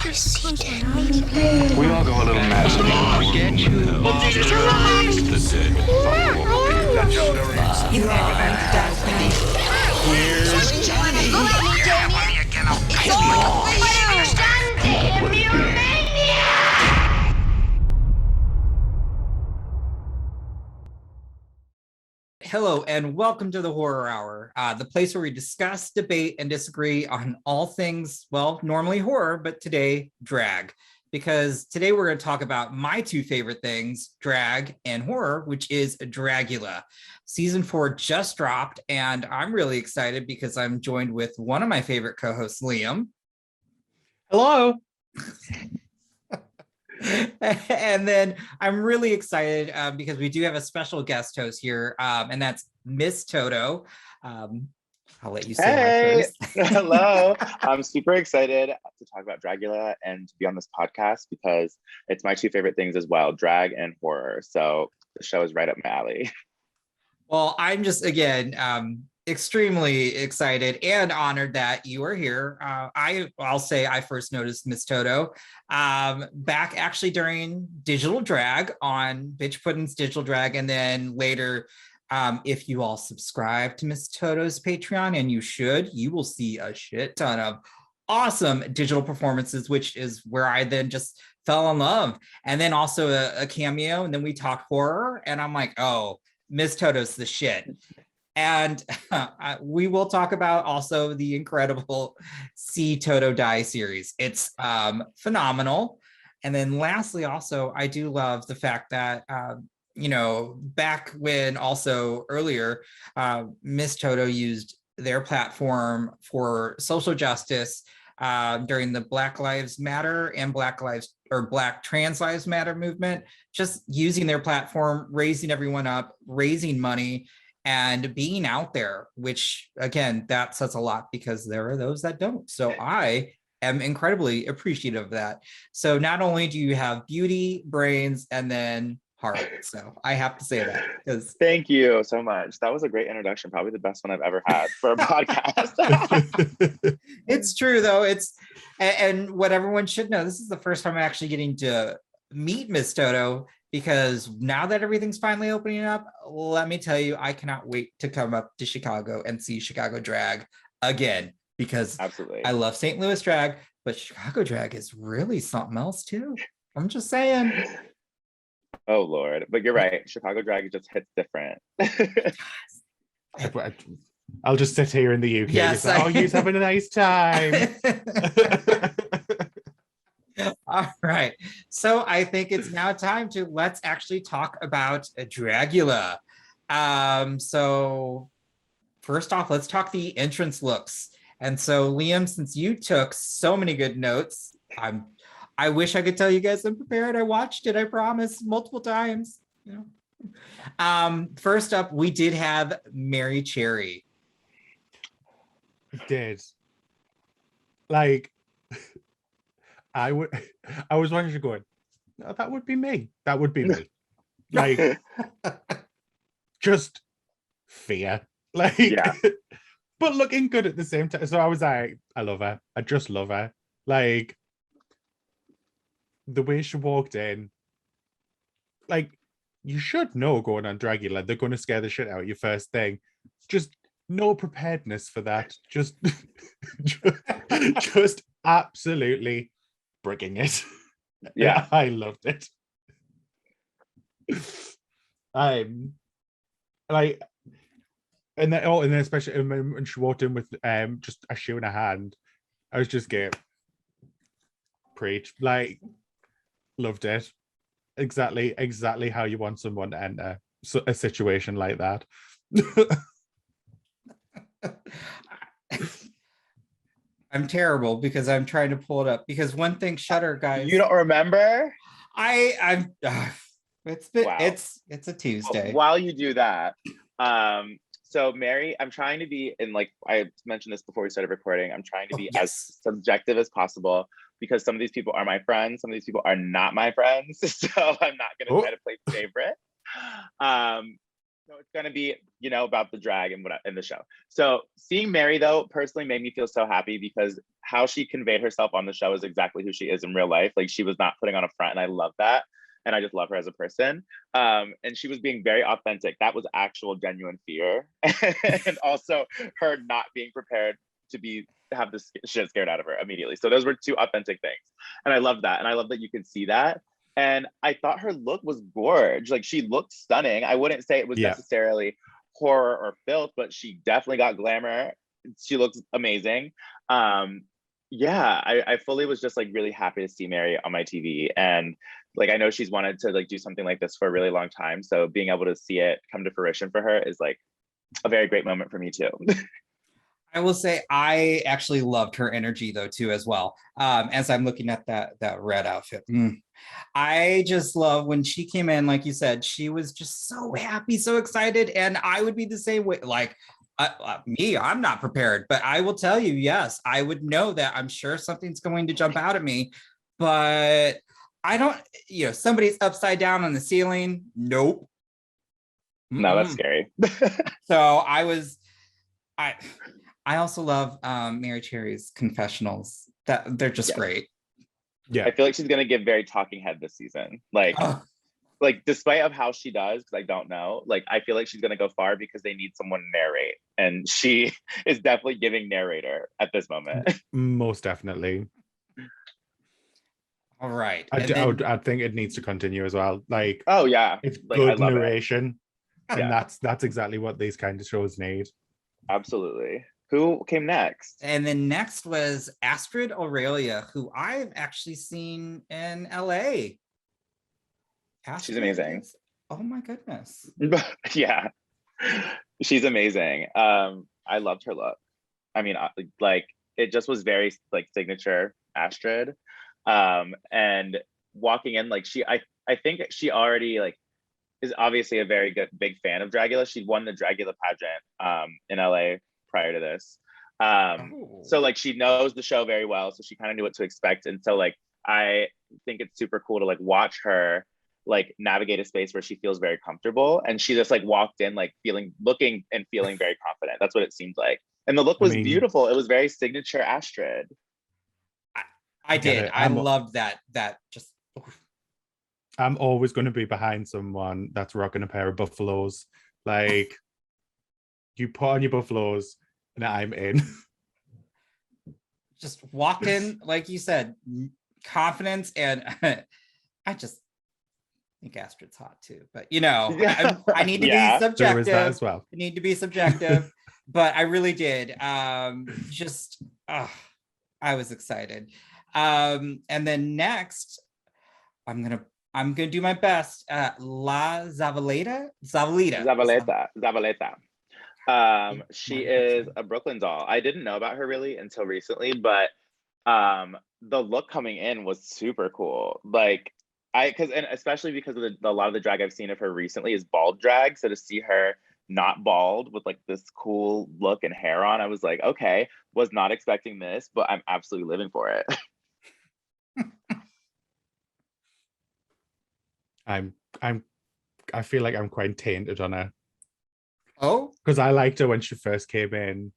We all go a little mad sometimes. Get you. You are under destiny. Here's Johnny. Hello and welcome to the Horror Hour, the place where we discuss, debate, and disagree on all things, well, normally horror, but today, drag. Because today we're going to talk about my two favorite things, drag and horror, which is Dragula. Season 4 just dropped, and I'm really excited because I'm joined with one of my favorite co-hosts, Liam. Hello. And then I'm really excited because we do have a special guest host here, and that's Miss Toto. I'll let you say hi first. Hello. I'm super excited to talk about Dragula and to be on this podcast because it's my two favorite things as well, drag and horror. So the show is right up my alley. Well, I'm just, again, extremely excited and honored that you are here. I'll say I first noticed Miss Toto back actually during Digital Drag on Bitch Puddin's Digital Drag, and then later, if you all subscribe to Miss Toto's Patreon, and you should, you will see a shit ton of awesome digital performances, which is where I then just fell in love. And then also a cameo, and then we talked horror, and I'm like, oh, Miss Toto's the shit. And we will talk about also the incredible Toto Die Series. It's phenomenal. And then lastly, also, I do love the fact that, back when also earlier, Miss Toto used their platform for social justice during the Black Lives Matter and Black Trans Lives Matter movement, just using their platform, raising everyone up, raising money, and being out there, which again, that says a lot because there are those that don't. So I am incredibly appreciative of that. So not only do you have beauty, brains, and then heart. So I have to say that because Thank you so much. That was a great introduction. Probably the best one I've ever had for a podcast. It's true though. And what everyone should know, this is the first time I'm actually getting to meet Miss Toto, because now that everything's finally opening up, let me tell you, I cannot wait to come up to Chicago and see Chicago drag again, because Absolutely. I love St. Louis drag, but Chicago drag is really something else too. I'm just saying. Oh Lord, but you're right. Chicago drag just hits different. I'll just sit here in the UK. Yes, oh, you're having a nice time. All right, so I think it's now time to let's actually talk about Dragula. So first off, let's talk the entrance looks. And so Liam, since you took so many good notes, I wish I could tell you guys I'm prepared. I watched it, I promise, multiple times. First up, we did have Merrie Cherry. It did. Like, I was wondering, going, no, that would be me. That would be me. Like, just fear. Like, Yeah. but looking good at the same time. So I was like, I love her. I just love her. Like, the way she walked in, like, you should know going on Dragula, they're going to scare the shit out of you first thing. Just no preparedness for that. Just absolutely brigging it. Yeah. I loved it. I'm like, and then especially when she walked in with just a shoe in her hand, I was just getting preach. Like, loved it. Exactly how you want someone to enter a situation like that. I'm terrible because I'm trying to pull it up, because one thing, Shudder, guys. You don't remember? I'm it's been Wow. it's a Tuesday. While you do that, so Merrie, I'm trying to be, and like I mentioned this before we started recording, I'm trying to be as subjective as possible, because some of these people are my friends, some of these people are not my friends. So I'm not gonna try to play favorite. So it's gonna be, about the drag and what in the show. So seeing Merrie though personally made me feel so happy because how she conveyed herself on the show is exactly who she is in real life. Like she was not putting on a front, and I love that. And I just love her as a person. And she was being very authentic. That was actual genuine fear, and also her not being prepared to have the shit scared out of her immediately. So those were two authentic things, and I love that. And I love that you could see that. And I thought her look was gorge. Like she looked stunning. I wouldn't say it was necessarily horror or filth, but she definitely got glamour. She looks amazing. I fully was just like really happy to see Merrie on my TV. And like I know she's wanted to like do something like this for a really long time. So being able to see it come to fruition for her is like a very great moment for me too. I will say I actually loved her energy though too as well. As I'm looking at that red outfit. I just love when she came in, like you said, she was just so happy, so excited. And I would be the same way. Like I'm not prepared, but I will tell you, yes, I would know that I'm sure something's going to jump out at me, but I don't, somebody's upside down on the ceiling. Nope. No, that's scary. So I also love Merrie Cherry's confessionals. That they're just great. Yeah, I feel like she's gonna give very talking head this season. Like despite of how she does, because I don't know, like I feel like she's gonna go far because they need someone to narrate, and she is definitely giving narrator at this moment. Most definitely. All right. I think it needs to continue as well. Like, oh yeah, it's like, good narration, and Yeah. that's exactly what these kind of shows need. Absolutely. Who came next? And then next was Astrud Aurelia, who I've actually seen in LA. She's amazing. Oh my goodness. Yeah, she's amazing. I loved her look. I mean, like it just was very like signature Astrud. And walking in, like I think she already like is obviously a very big fan of Dragula. She won the Dragula pageant in LA prior to this. So like she knows the show very well, so she kind of knew what to expect. And so like I think it's super cool to like watch her like navigate a space where she feels very comfortable, and she just like walked in like looking and feeling very confident. That's what it seemed like. And the look was beautiful. It was very signature Astrud. I did. I loved that just I'm always going to be behind someone that's rocking a pair of buffaloes. Like, you put on your buffaloes, and I'm in. Just walked in, like you said, confidence, and I just think Astrud's hot too. But I need to be subjective. There is that as well. I need to be subjective, but I really did. I was excited. And then next, I'm gonna do my best. Zaveleta. She is a Brooklyn doll. I didn't know about her really until recently, but the look coming in was super cool. Like and especially because of a lot of the drag I've seen of her recently is bald drag. So to see her not bald with like this cool look and hair on, I was like, okay, was not expecting this, but I'm absolutely living for it. I feel like I'm quite tainted on her. Oh, because I liked her when she first came in,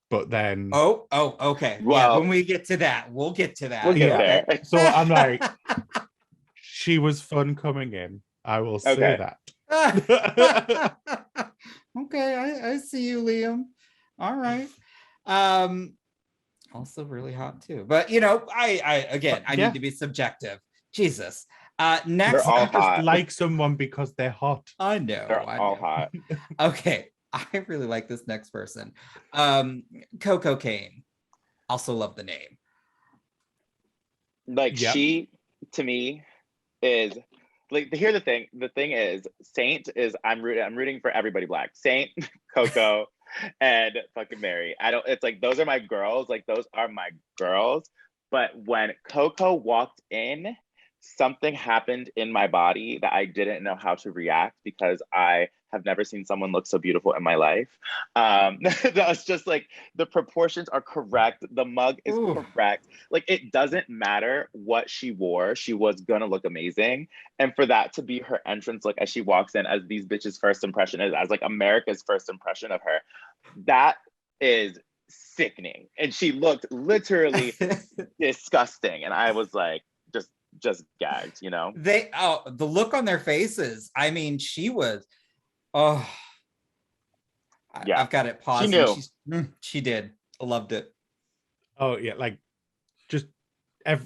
but then okay. Well, yeah, when we get to that, we'll get to that. We'll get there. So I'm like, she was fun coming in. I will say that. Okay, I see you, Liam. All right. Also really hot too, but I need to be subjective. Jesus. Next, I just like someone because they're hot. I know. They're all hot. Okay, I really like this next person. Koco Caine. Also love the name. Like she, to me, is like here's the thing. The thing is, Saint is I'm rooting for everybody black. Saint, Koco, and fucking Merrie. It's like those are my girls. Like those are my girls. But when Koco walked in, something happened in my body that I didn't know how to react because I have never seen someone look so beautiful in my life. That was just like, the proportions are correct. The mug is correct. Like, it doesn't matter what she wore. She was gonna look amazing. And for that to be her entrance look as she walks in, as these bitches' first impression is, as like America's first impression of her, that is sickening. And she looked literally disgusting. And I was like, just gagged, you know? The look on their faces. I mean, she was, yeah. I've got it paused. She knew. She did. I loved it. Oh yeah, like just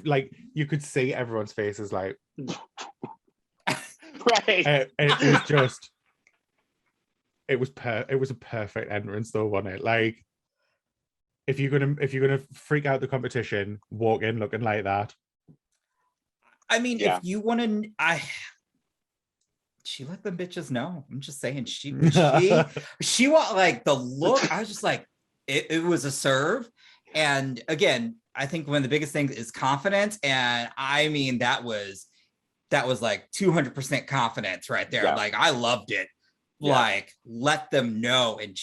like you could see everyone's faces like right. it was just it was a perfect entrance though, wasn't it? Like if you're gonna freak out the competition, walk in looking like that. I mean, if you want to, she let them bitches know. I'm just saying, she want like the look. I was just like, it was a serve. And again, I think one of the biggest things is confidence. And I mean, that was like 200% confidence right there. Yeah. Like, I loved it. Yeah. Like, let them know. And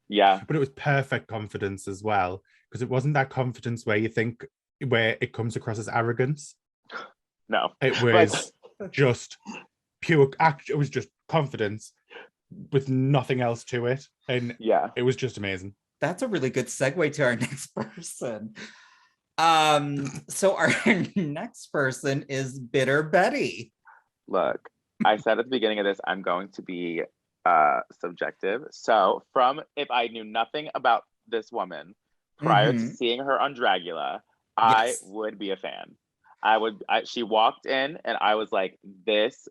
yeah, but it was perfect confidence as well, because it wasn't that confidence where you think, where it comes across as arrogance. No, it was just pure act. It was just confidence with nothing else to it, and it was just amazing. That's a really good segue to our next person. So our next person is Bitter Betty. Look, I said at the beginning of this, I'm going to be subjective. So if I knew nothing about this woman prior to seeing her on Dragula, I would be a fan. She walked in and I was like, this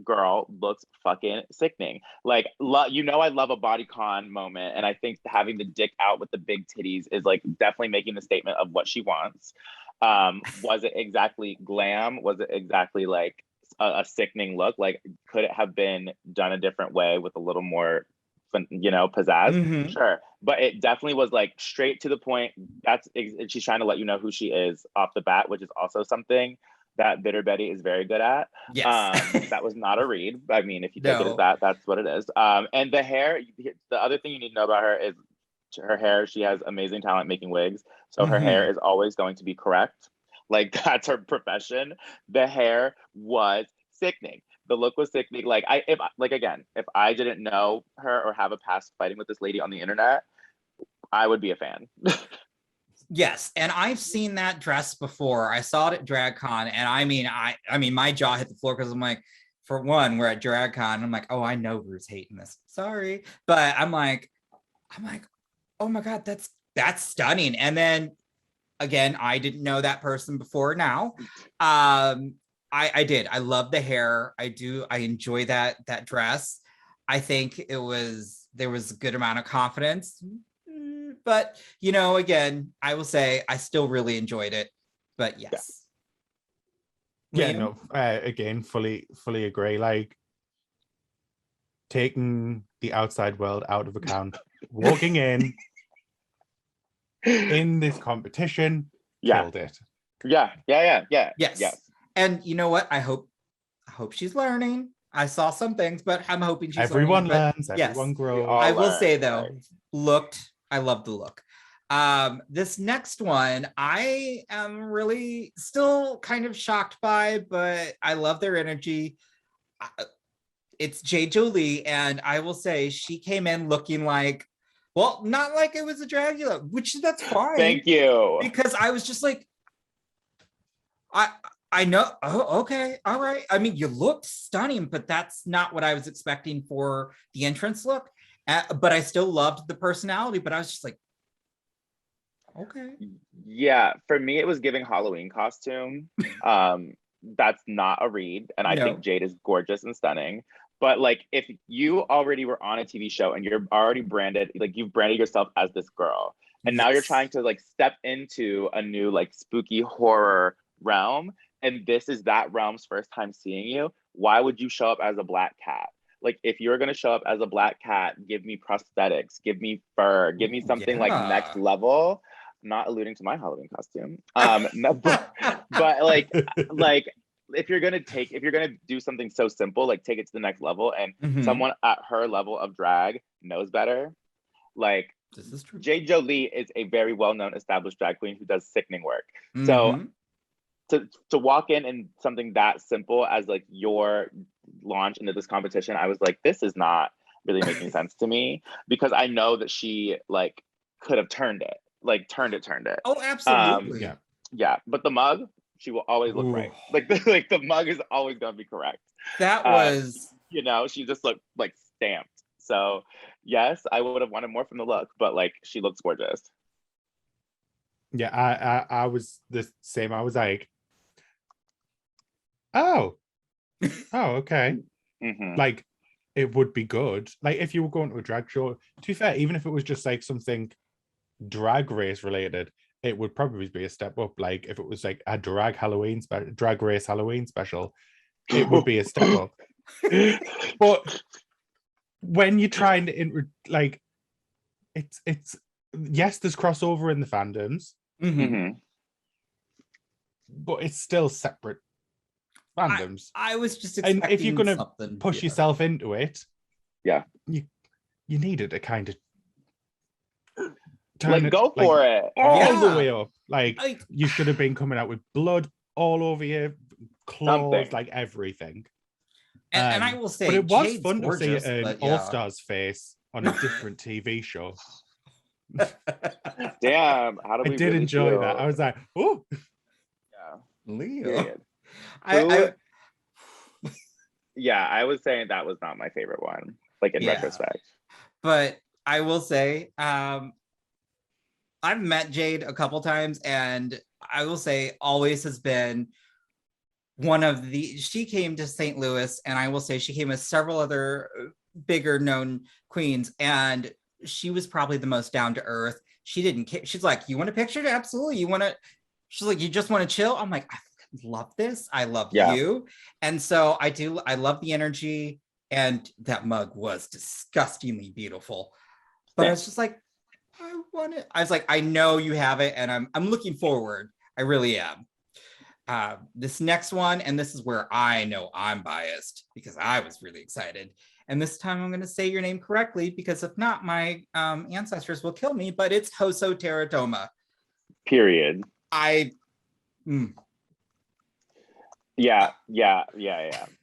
girl looks fucking sickening. Like, I love a body con moment. And I think having the dick out with the big titties is like definitely making the statement of what she wants. Was it exactly glam? Was it exactly like a sickening look? Like, could it have been done a different way with a little more, pizzazz? Sure. But it definitely was like straight to the point. She's trying to let you know who she is off the bat, which is also something that Bitter Betty is very good at. Yes. That was not a read. I mean, if you take it as that, that's what it is. And the hair, the other thing you need to know about her is her hair. She has amazing talent making wigs. So her hair is always going to be correct. Like, that's her profession. The hair was sickening. The look was sickening. Like, if I didn't know her or have a past fighting with this lady on the internet, I would be a fan. Yes, and I've seen that dress before. I saw it at DragCon, and I mean, my jaw hit the floor because I'm like, for one, we're at DragCon. I'm like, oh, I know Rue's hating this. Sorry, but I'm like, oh my god, that's stunning. And then again, I didn't know that person before. Now, I did. I love the hair. I do. I enjoy that dress. I think there was a good amount of confidence. But, again, I will say I still really enjoyed it. But yes. Yeah, no, again, fully agree. Like, taking the outside world out of account, walking in this competition, killed it. Yeah. Yes. And you know what? I hope she's learning. I saw some things, but I'm hoping she's everyone learning. learns, everyone grows. I will say though, I love the look. This next one, I am really still kind of shocked by, but I love their energy. It's Jade Jolie, and I will say she came in looking like, well, not like it was a Dragula, which that's fine. Thank you. Because I was just like, I know. Oh, okay. All right. I mean, you looked stunning, but that's not what I was expecting for the entrance look. But I still loved the personality, but I was just like, okay. Yeah, for me, it was giving Halloween costume. That's not a read. And I think Jade is gorgeous and stunning. But like, if you already were on a TV show and you're already branded, like you've branded yourself as this girl, and now you're trying to like step into a new like spooky horror realm, and this is that realm's first time seeing you, why would you show up as a black cat? Like, if you're gonna show up as a black cat, give me prosthetics, give me fur, give me something like next level. Not alluding to my Halloween costume. But like if you're gonna do something so simple, like take it to the next level, and someone at her level of drag knows better. Like, this is true. Jade Jolie is a very well-known established drag queen who does sickening work. So to walk in and something that simple as like your launch into this competition, I was like, this is not really making sense to me, because I know that she like could have turned it. Oh, absolutely. Yeah, but the mug, she will always look right. Like the mug is always gonna be correct. That was, you know, she just looked like stamped. So yes, I would have wanted more from the look, but like she looks gorgeous. Yeah, I was the same. I was like, oh, okay. Like, it would be good. Like, if you were going to a drag show, to be fair, even if it was just like something drag race related, it would probably be a step up. Like, if it was like a drag race Halloween special, it would be a step up. But when you're trying to like, it's yes, there's crossover in the fandoms, but it's still separate fandoms. I was just expecting, and if you're gonna push yourself into it, you needed to kind of like go for it all the way up. Like, you should have been coming out with blood all over you, claws, like everything. And I will say, but it was Jade's fun gorgeous, to see an All-Stars face on a different TV show. Damn, how do we? I did enjoy that. I was like, oh, yeah, Leo. I was saying that was not my favorite one, like in retrospect. But I will say, I've met Jade a couple times, and I will say always has been she came to St. Louis, and I will say she came with several other bigger known queens, and she was probably the most down to earth. She didn't care. She's like, you want a picture? Absolutely. She's like, you just want to chill? I'm like, I love this. I love you. And so I love the energy, and that mug was disgustingly beautiful. But I was just like, I want it. I was like, I know you have it, and I'm looking forward. I really am. This next one, and this is where I know I'm biased because I was really excited. And this time I'm going to say your name correctly, because if not, my ancestors will kill me. But it's Hoso Terra Toma. Period. Yeah.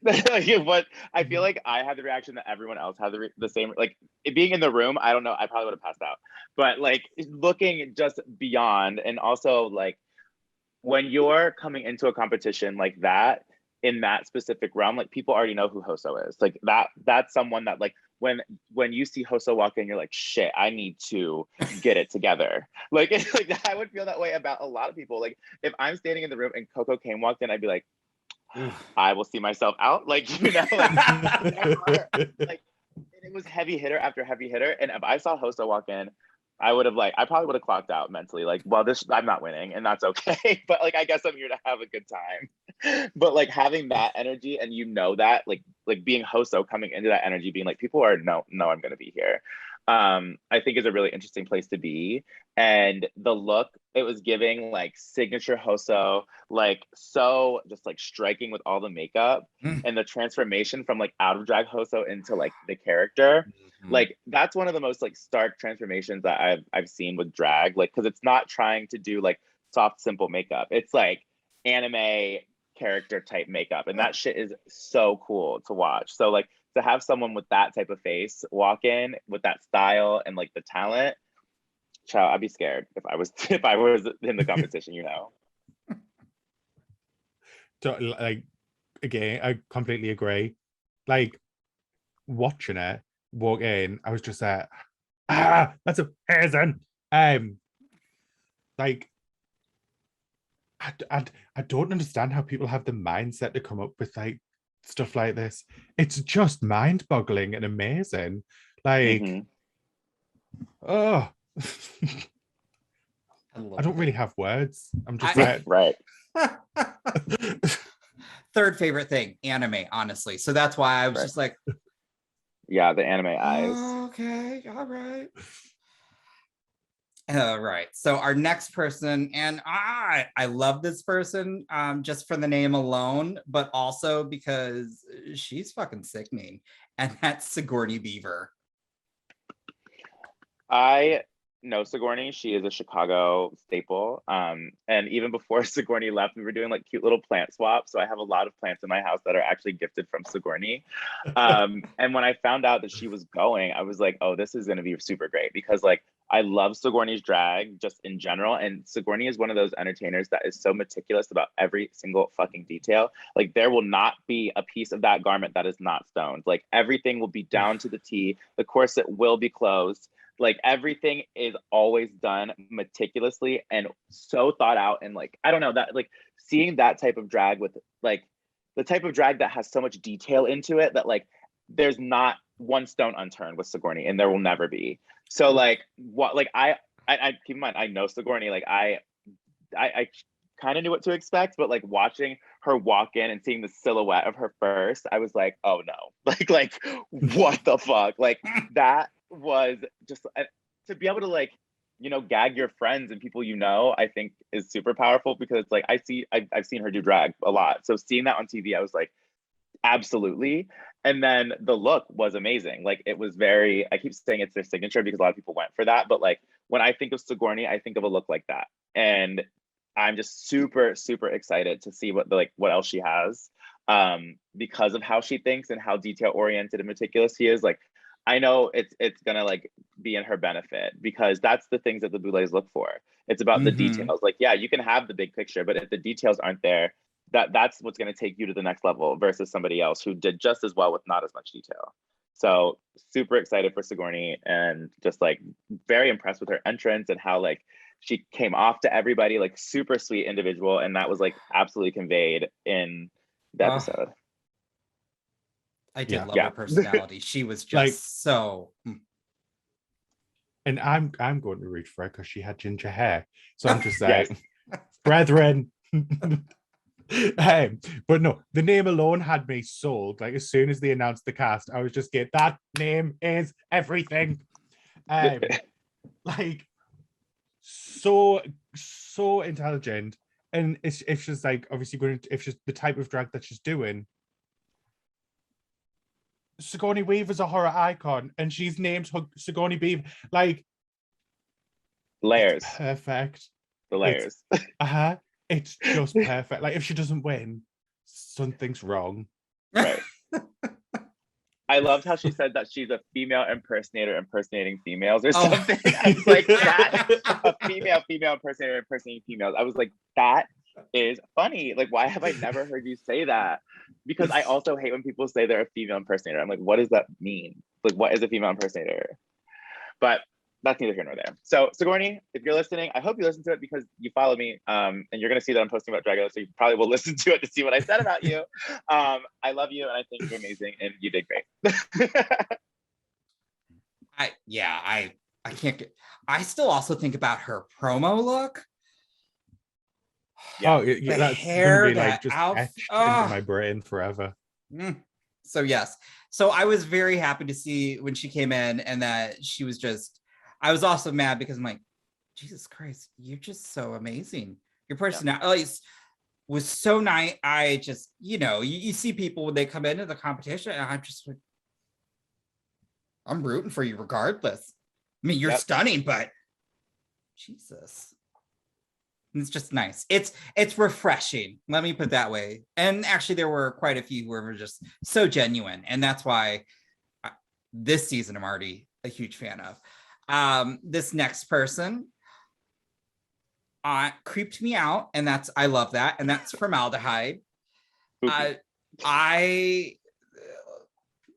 But I feel like I had the reaction that everyone else had the same. Like, it being in the room, I don't know, I probably would have passed out. But like, looking just beyond, and also like, when you're coming into a competition like that, in that specific realm, like, people already know who Hoso is. Like, that's someone that, like, when you see Hoso walk in, you're like, shit, I need to get it together. Like, I would feel that way about a lot of people. Like, if I'm standing in the room and Koco Caine walked in, I'd be like, I will see myself out. Like, you know, like it was heavy hitter after heavy hitter. And if I saw Hoso walk in, I probably would have clocked out mentally. Like, well, I'm not winning, and that's okay. But like, I guess I'm here to have a good time. But like, having that energy, and you know that, like being Hoso, coming into that energy, being like, people are no, I'm gonna be here. I think is a really interesting place to be. And the look, it was giving like signature Hoso, like so just like striking with all the makeup and the transformation from like out of drag Hoso into like the character. Like, that's one of the most like stark transformations that I've seen with drag, like, because it's not trying to do like soft, simple makeup. It's like anime character type makeup, and that shit is so cool to watch. So like, to have someone with that type of face walk in with that style and like the talent, child, I'd be scared if I was in the competition, you know. So, like, again, I completely agree. Like, watching it walk in, I was just like, that's amazing. Like, I don't understand how people have the mindset to come up with like stuff like this. It's just mind-boggling and amazing. Like, I don't really have words. I'm just like, right. Third favorite thing, anime, honestly. So that's why I was just like, yeah, the anime eyes. Okay, all right. Right. So our next person, and I love this person just for the name alone, but also because she's fucking sickening, and that's Sigourney Beaver. I know Sigourney. She is a Chicago staple. And even before Sigourney left, we were doing like cute little plant swaps. So I have a lot of plants in my house that are actually gifted from Sigourney. And when I found out that she was going, I was like, oh, this is going to be super great, because like I love Sigourney's drag just in general. And Sigourney is one of those entertainers that is so meticulous about every single fucking detail. Like there will not be a piece of that garment that is not stoned. Like everything will be down to the T. The corset will be closed. Like everything is always done meticulously and so thought out. And like, I don't know, that like seeing that type of drag with like the type of drag that has so much detail into it that like there's not one stone unturned with Sigourney, and there will never be. So like what, like I keep in mind, I know Sigourney, like I kind of knew what to expect, but like watching her walk in and seeing the silhouette of her first, I was like, oh no, like what the fuck? Like that was just to be able to like, you know, gag your friends and people, you know, I think is super powerful, because like I've seen her do drag a lot. So seeing that on TV, I was like, absolutely. And then the look was amazing. Like it was very, I keep saying it's their signature because a lot of people went for that, but like when I think of Sigourney, I think of a look like that. And I'm just super, super excited to see what else she has, because of how she thinks and how detail oriented and meticulous she is. Like I know it's gonna like be in her benefit, because that's the things that the Boulets look for. It's about the details. Like, yeah, you can have the big picture, but if the details aren't there, that's what's gonna take you to the next level versus somebody else who did just as well with not as much detail. So super excited for Sigourney, and just like very impressed with her entrance and how like she came off to everybody, like super sweet individual, and that was like absolutely conveyed in the episode. I did love her personality. She was just like, so. And I'm going to reach for her because she had ginger hair. So I'm just saying, brethren. But no, the name alone had me sold. Like as soon as they announced the cast, I was just getting that name is everything. Like so intelligent, and if she's like obviously going to, if she's the type of drag that she's doing. Sigourney Weaver's a horror icon, and she's named Sigourney Beaver. Like layers, perfect. The layers. It's just perfect. Like if she doesn't win, something's wrong. Right. I loved how she said that she's a female impersonator impersonating females or something. I was like, that a female impersonator impersonating females. I was like, that is funny. Like, why have I never heard you say that? Because I also hate when people say they're a female impersonator. I'm like, what does that mean? Like, what is a female impersonator? But that's neither here nor there. So Sigourney, if you're listening, I hope you listen to it because you follow me, and you're going to see that I'm posting about Dragula, so you probably will listen to it to see what I said about you. I love you, and I think you're amazing, and you did great. I can't get. I still also think about her promo look. Yeah. Oh, yeah, that's hair, gonna be like just etched into my brain forever. So yes, so I was very happy to see when she came in, and that she was just. I was also mad because I'm like, Jesus Christ, you're just so amazing. Your personality was so nice. I just, you see people when they come into the competition, and I'm just like, I'm rooting for you regardless. I mean, you're stunning, but Jesus. It's just nice. It's refreshing. Let me put it that way. And actually, there were quite a few who were just so genuine. And that's why this season I'm already a huge fan of. This next person creeped me out, and I love that, and that's Formelda Hyde.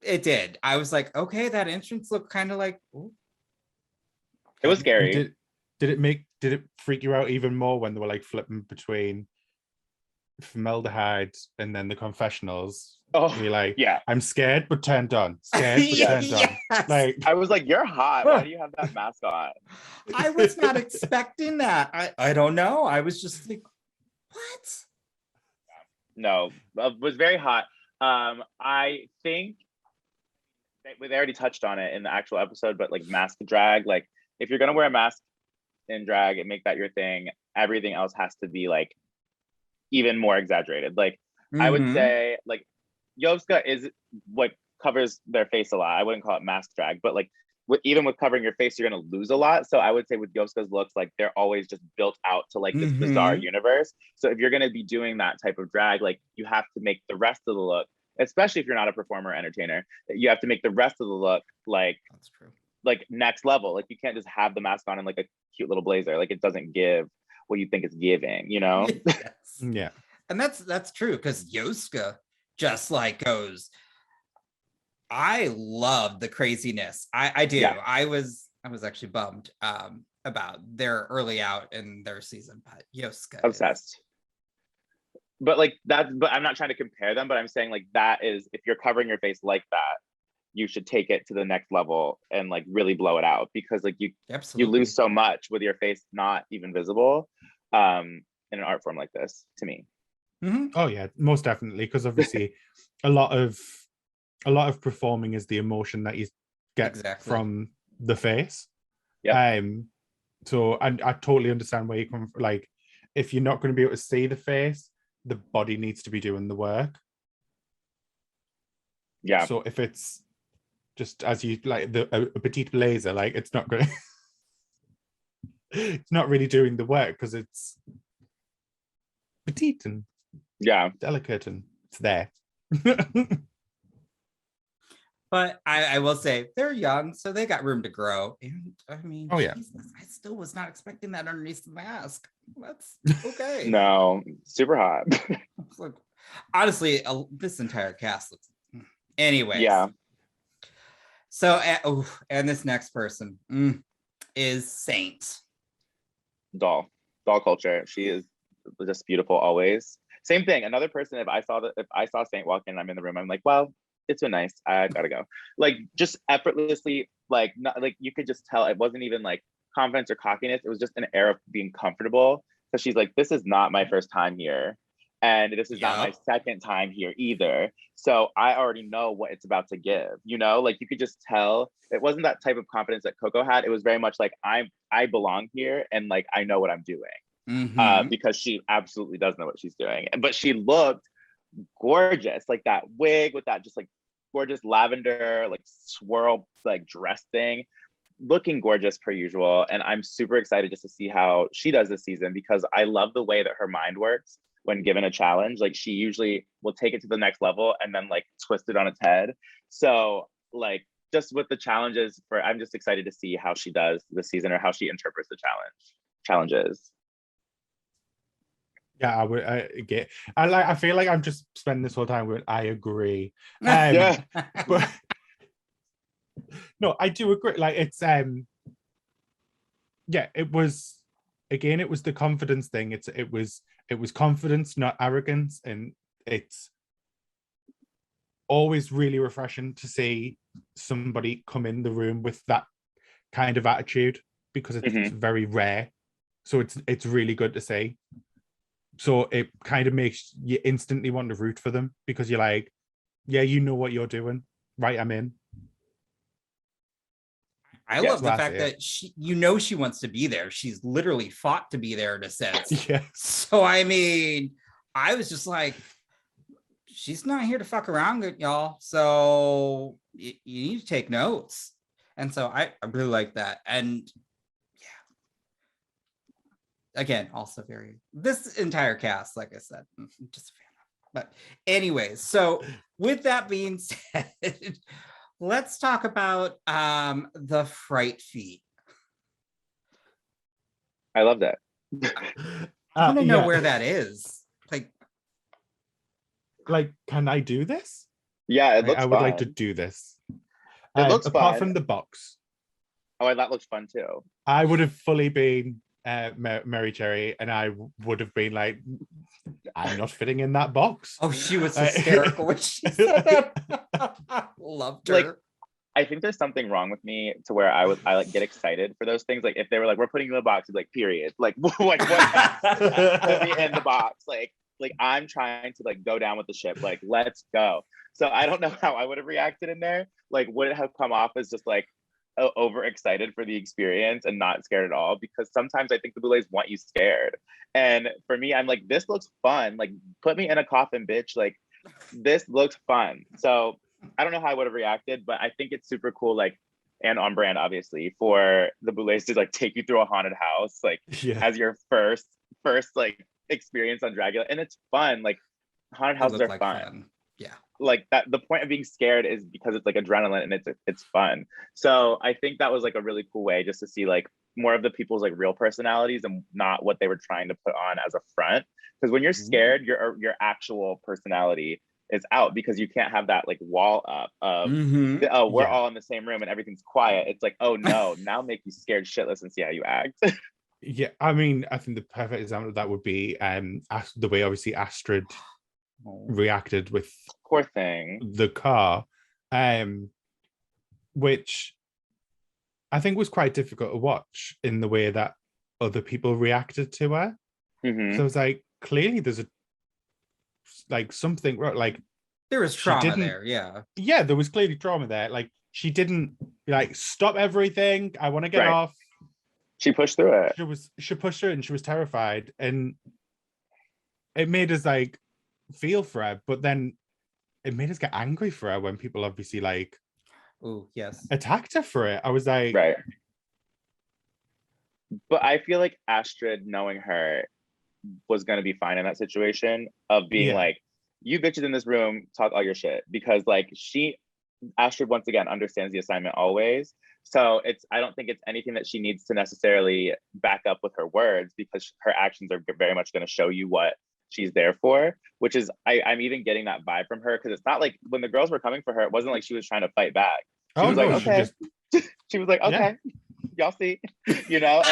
It did. I was like, okay, that entrance looked kind of like. Ooh. It was scary. Did it freak you out even more when they were like flipping between Formelda Hyde and then the confessionals? You're like, I'm scared but turned on. Scared but turned on. Like I was like, you're hot. Why do you have that mask on? I was not expecting that. I don't know. I was just like, what? No, it was very hot. I think they already touched on it in the actual episode, but like mask drag, like if you're gonna wear a mask, in drag and make that your thing. Everything else has to be like even more exaggerated. Like I would say like Yoska is what covers their face a lot. I wouldn't call it mask drag, but like even with covering your face, you're gonna lose a lot. So I would say with Yoska's looks, like they're always just built out to like this bizarre universe. So if you're gonna be doing that type of drag, like you have to make the rest of the look, especially if you're not a performer or entertainer, you have to make the rest of the look like That's true. Like next level. Like you can't just have the mask on and like a cute little blazer. Like it doesn't give what you think it's giving, you know? Yes. Yeah. And that's true, because Yoska just like goes, I love the craziness. I do. Yeah. I was actually bummed about their early out in their season, but Yoska Obsessed. But like that, but I'm not trying to compare them, but I'm saying like that is, if you're covering your face like that, you should take it to the next level and like really blow it out, because like you lose so much with your face not even visible in an art form like this, to me. Oh yeah, most definitely, because obviously a lot of performing is the emotion that you get from the face. Yeah. So I totally understand where you come from. Like if you're not going to be able to see the face, the body needs to be doing the work. Yeah. So if it's just as you like a petite blazer, like it's not going it's not really doing the work because it's petite and delicate and it's there. But I will say they're young, so they got room to grow. And I mean, Jesus, I still was not expecting that underneath the mask. That's okay. No, super hot. Like, honestly, this entire cast looks. Anyways. Yeah. So, and this next person is Saint. Doll culture. She is just beautiful always. Same thing. Another person. If I saw Saint walk in, I'm in the room. I'm like, well, it's been nice. I gotta go. Like just effortlessly, like not like you could just tell it wasn't even like confidence or cockiness. It was just an air of being comfortable. So she's like, this is not my first time here. And this is not my second time here either. So I already know what it's about to give, you know? Like you could just tell it wasn't that type of confidence that Koco had. It was very much like I belong here and like I know what I'm doing. Because she absolutely does know what she's doing. But she looked gorgeous, like that wig with that just like gorgeous lavender like swirl like dress thing, looking gorgeous per usual. And I'm super excited just to see how she does this season, because I love the way that her mind works when given a challenge. Like she usually will take it to the next level and then like twist it on its head. So like just with the challenges, I'm just excited to see how she does this season, or how she interprets the challenges. Yeah, I feel like I'm just spending this whole time with I agree. Yeah. But no, I do agree. Like it's it was the confidence thing. It was confidence, not arrogance, and it's always really refreshing to see somebody come in the room with that kind of attitude, because it's very rare. So it's really good to see. So it kind of makes you instantly want to root for them, because you're like, yeah, you know what you're doing, right? I'm in. I love the fact that she wants to be there. She's literally fought to be there in a sense. Yeah. So I mean, I was just like, she's not here to fuck around with y'all. So you need to take notes. And so I really like that. And again, also this entire cast, like I said, I'm just a fan of. But anyways, so with that being said, let's talk about the fright feet. I love that. I want to know where that is. Like, can I do this? Yeah, it looks I would fun. like to do this. It looks apart fun. From the box. Oh, and that looks fun too. I would have fully been Merrie Cherry, and I would have been like, I'm not fitting in that box. Oh, she was hysterical when she said that. Loved her. Like, I think there's something wrong with me to where I like get excited for those things. Like if they were like, we're putting you in the box, it's like, period. Like what put me in the box? Like I'm trying to like go down with the ship. Like, let's go. So I don't know how I would have reacted in there. Like, would it have come off as just like overexcited for the experience and not scared at all, because sometimes I think the Boulets want you scared. And for me, I'm like, this looks fun. Like, put me in a coffin, bitch. Like, this looks fun. So I don't know how I would have reacted, but I think it's super cool, like, and on brand, obviously, for the Boulets to like take you through a haunted house, like as your first like experience on Dragula. And it's fun. Like, haunted houses are like fun. Yeah. Like that, the point of being scared is because it's like adrenaline and it's fun. So I think that was like a really cool way just to see like more of the people's like real personalities and not what they were trying to put on as a front. Because when you're scared, your actual personality is out, because you can't have that like wall up of we're all in the same room and everything's quiet. It's like, oh no, now make you scared shitless and see how you act. Yeah, I mean, I think the perfect example of that would be the way obviously Astrud reacted with poor thing, the car, which I think was quite difficult to watch in the way that other people reacted to her. So it was like, clearly there's a like something like there was trauma there. Yeah, there was clearly trauma there. Like, she didn't like stop everything. I want to get off. She pushed through it. She pushed through it, and she was terrified, and it made us like feel for her, but then it made us get angry for her when people obviously like attacked her for it. I was like, right. But I feel like Astrud, knowing her, was going to be fine in that situation of being like, you bitches in this room talk all your shit, because like Astrud once again understands the assignment always. So I don't think it's anything that she needs to necessarily back up with her words, because her actions are very much going to show you what she's there for, which is I'm even getting that vibe from her, because it's not like when the girls were coming for her, it wasn't like she was trying to fight back. She was like, okay. She was like, okay, y'all see, you know,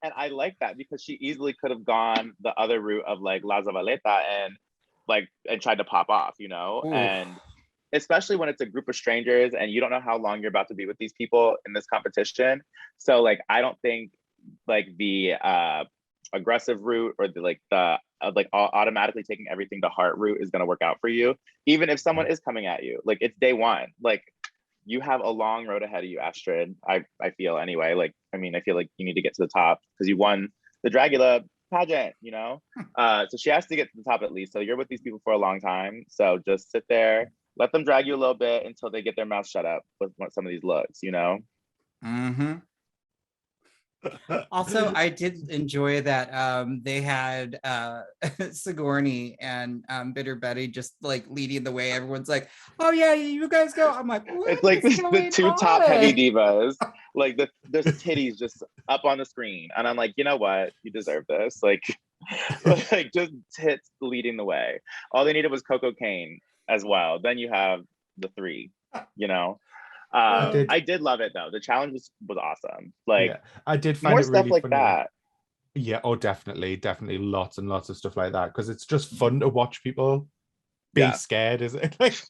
and I like that, because she easily could have gone the other route of like La Zaveleta and tried to pop off, you know. Ooh. And especially when it's a group of strangers and you don't know how long you're about to be with these people in this competition. So like, I don't think like the aggressive route or the automatically taking everything to heart route is going to work out for you, even if someone is coming at you. Like, it's day one. Like, you have a long road ahead of you, Astrud. I feel anyway. Like, I mean, I feel like you need to get to the top because you won the Dragula pageant, you know? So she has to get to the top at least. So you're with these people for a long time. So just sit there, let them drag you a little bit until they get their mouth shut up with some of these looks, you know? Also, I did enjoy that they had Sigourney and Bitter Betty just like leading the way. Everyone's like, oh yeah, you guys go. I'm like, what it's like the two top heavy divas, like there's titties just up on the screen, and I'm like, you know what, you deserve this. Like just tits leading the way. All they needed was Koco Caine as well. Then you have the three, you know. I did love it though. The challenge was awesome. Like, I did find more it stuff really like funny. that. Yeah, definitely lots and lots of stuff like that, because it's just fun to watch people be scared, is it? Like,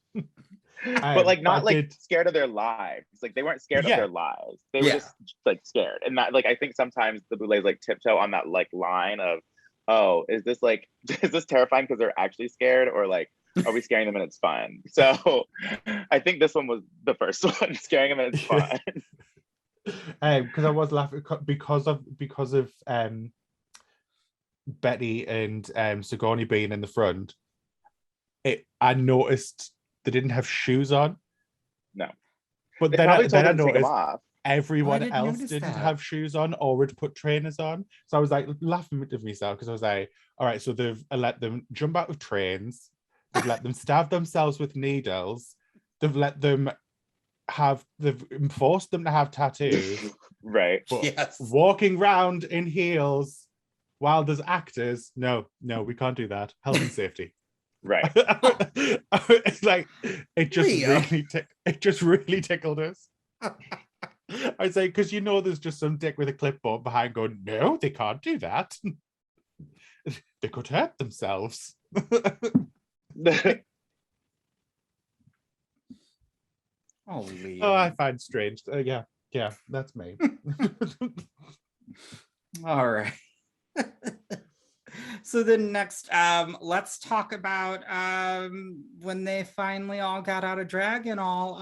but like not like scared of their lives. Like, they weren't scared of their lives. They were just like scared. And that, like, I think sometimes the Boulets like tiptoe on that like line of, oh, is this terrifying because they're actually scared, or like, are we scaring them and it's fun? So I think this one was the first one, scaring them and it's fun. Because I was laughing because of Betty and Sigourney being in the front. I noticed they didn't have shoes on. No, but then I noticed everyone else didn't have shoes on or would put trainers on. So I was like laughing with myself, because I was like, all right, so they've let them jump out of trains. They've let them stab themselves with needles. They've forced them to have tattoos. Right. But walking around in heels while there's actors, no, we can't do that. Health and safety. Right. It's like, it just really tickled us. I'd say, because there's just some dick with a clipboard behind going, no, they can't do that. They could hurt themselves. I find strange. Yeah, that's me. All right. So then next, let's talk about when they finally all got out of drag and all.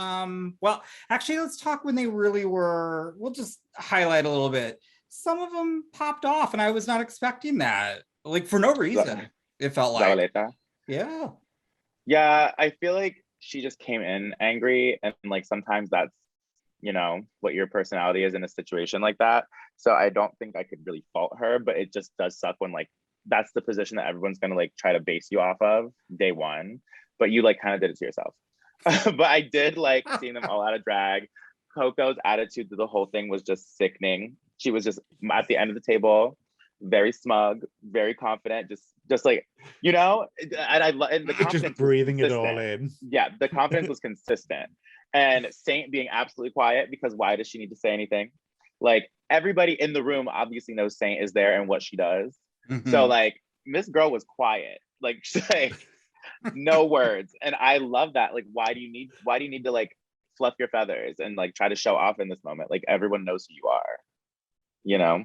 Well, actually, let's talk when they really were. We'll just highlight a little bit. Some of them popped off, and I was not expecting that. Like for no reason, it felt like. Zaveleta. Yeah. Yeah, I feel like she just came in angry, and like sometimes that's, you know, what your personality is in a situation like that. So I don't think I could really fault her, but it just does suck when like that's the position that everyone's gonna like try to base you off of day one, but you like kind of did it to yourself. But I did like seeing them all out of drag. Coco's attitude to the whole thing was just sickening. She was just at the end of the table, very smug, very confident, just like, you know, and the confidence just breathing was it all consistent. in. Yeah, the confidence was consistent. And Saint being absolutely quiet, because why does she need to say anything? Like everybody in the room obviously knows Saint is there and what she does. Mm-hmm. So like Miss Girl was quiet, like no words. And I love that. Like, why do you need to like fluff your feathers and like try to show off in this moment? Like everyone knows who you are, you know?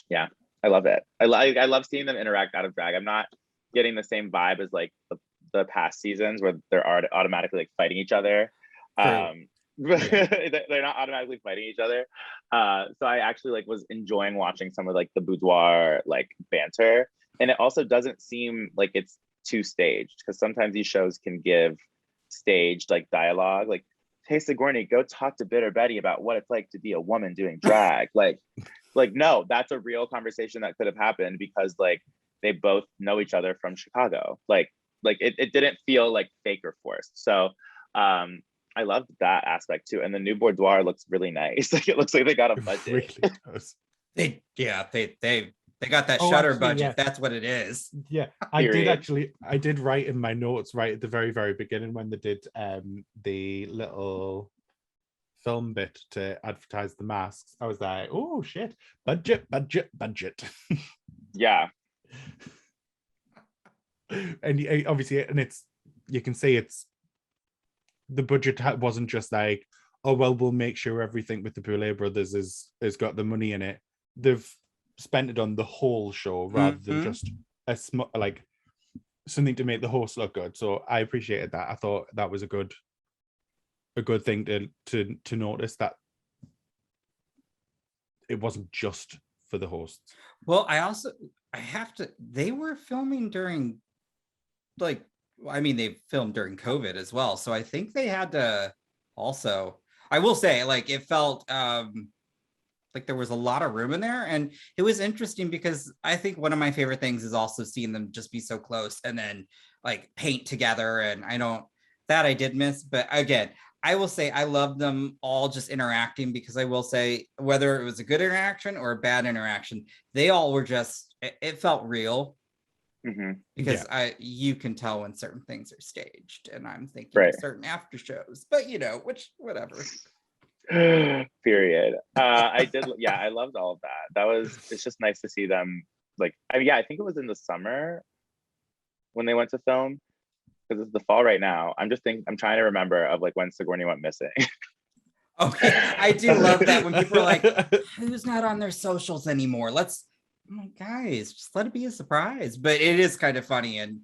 Yeah, I love it. I love seeing them interact out of drag. I'm not getting the same vibe as like the past seasons where they're automatically like fighting each other. Right. They're not automatically fighting each other. So I actually like was enjoying watching some of like the boudoir like banter. And it also doesn't seem like it's too staged, because sometimes these shows can give staged like dialogue, like, hey Sigourney, go talk to Bitter Betty about what it's like to be a woman doing drag. like no, that's a real conversation that could have happened, because like they both know each other from Chicago. Like it didn't feel like fake or forced. So I loved that aspect too. And the new boudoir looks really nice. Like it looks like they got a budget. Really does. They got that Oh, Shudder actually, budget. yeah. That's what it is. Yeah, I did write in my notes right at the very, very beginning when they did the little film bit to advertise the masks. I was like, oh shit, budget. Yeah. And obviously, and it's, you can see it's, the budget wasn't just like, oh well, we'll make sure everything with the Boulet Brothers has got the money in it. They've spent it on the whole show rather than just like something to make the host look good. So I appreciated that. I thought that was a good thing to notice, that it wasn't just for the hosts. Well, they were filming during like, I mean, they filmed during COVID as well. So I think they had to also, I will say, like, it felt like there was a lot of room in there. And it was interesting because I think one of my favorite things is also seeing them just be so close and then like paint together. And I did miss, but again, I will say I love them all just interacting, because I will say whether it was a good interaction or a bad interaction, they all were just, it felt real. Mm-hmm. Because you can tell when certain things are staged, and I'm thinking right. of certain after shows, but you know, whatever. Period. I loved all of that. It's just nice to see them. Like, I think it was in the summer when they went to film, because it's the fall right now. I'm trying to remember of like when Sigourney went missing. Okay, I do love that when people are like, who's not on their socials anymore? I'm like, guys, just let it be a surprise. But it is kind of funny. And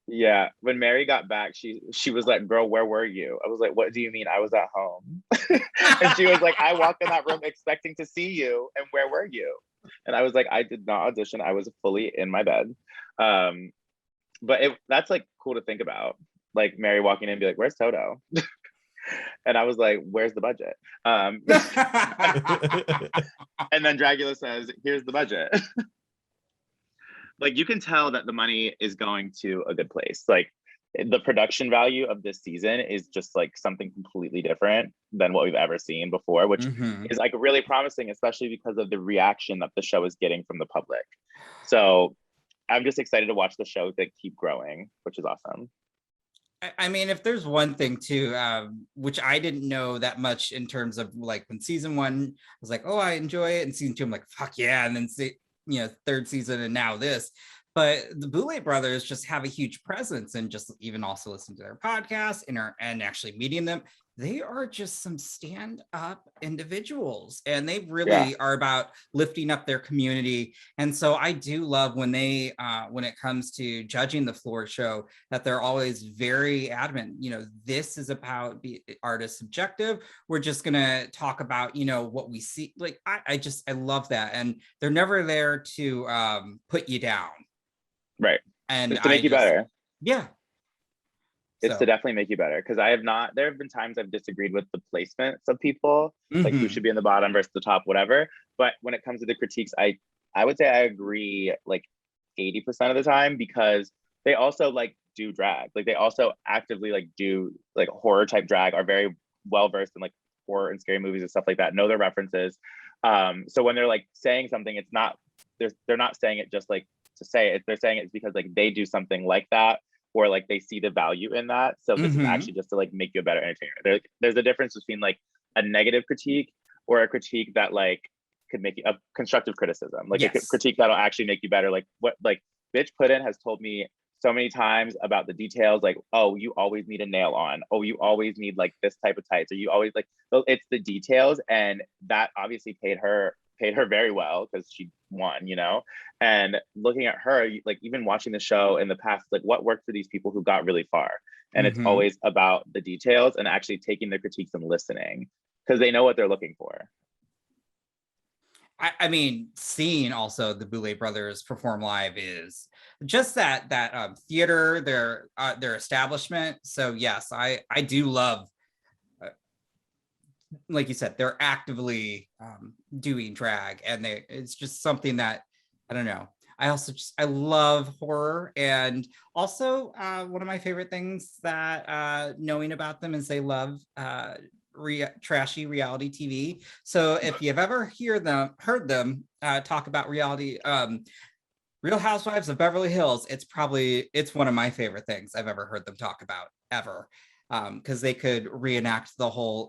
yeah, when Merrie got back, she was like, girl, where were you? I was like, what do you mean? I was at home. And she was like, I walked in that room expecting to see you, and where were you? And I was like, I did not audition. I was fully in my bed. But that's like cool to think about. Like Merrie walking in and be like, where's Toto? And I was like, where's the budget? And then Dragula says, here's the budget. Like, you can tell that the money is going to a good place. Like, the production value of this season is just like something completely different than what we've ever seen before, which is like really promising, especially because of the reaction that the show is getting from the public. So I'm just excited to watch the show that keep growing, which is awesome. I mean, if there's one thing too, which I didn't know that much in terms of like when season 1, I was like, oh, I enjoy it. And season 2, I'm like, fuck yeah. And then, third season and now this. But the Boulet brothers just have a huge presence, and just even also listen to their podcast and actually meeting them. they are just some stand-up individuals, and they really are about lifting up their community. And so I do love when they when it comes to judging the floor show, that they're always very adamant, this is about the artist's subjective. We're just gonna talk about what we see. Like I love that, and they're never there to put you down, right? And it's to make you better. Yeah. It's to definitely make you better, because there have been times I've disagreed with the placements of people, like who should be in the bottom versus the top, whatever. But when it comes to the critiques, I would say I agree like 80% of the time, because they also like do drag. Like they also actively like do like horror type drag, are very well versed in like horror and scary movies and stuff like that, know their references. So when they're like saying something, it's not, they're not saying it just like to say it, they're saying it's because like they do something like that, or like they see the value in that. So this is actually just to like make you a better entertainer. There's a difference between like a negative critique or a critique that like could make you a constructive criticism, like a critique that'll actually make you better. Like what like Bitch Puddin has told me so many times about the details, like, oh, you always need a nail on, oh, you always need like this type of tights, or you always like, so it's the details. And that obviously paid her very well, because she won, and looking at her, like even watching the show in the past, like what worked for these people who got really far. And it's always about the details and actually taking the critiques and listening, because they know what they're looking for. I mean, seeing also the Boulet brothers perform live is just that theater, their establishment. So yes, I do love, like you said, they're actively doing drag, and it's just something that, I don't know. I love horror, and also one of my favorite things that knowing about them is they love trashy reality TV. So if you've ever heard them talk about reality, Real Housewives of Beverly Hills, it's one of my favorite things I've ever heard them talk about ever, because they could reenact the whole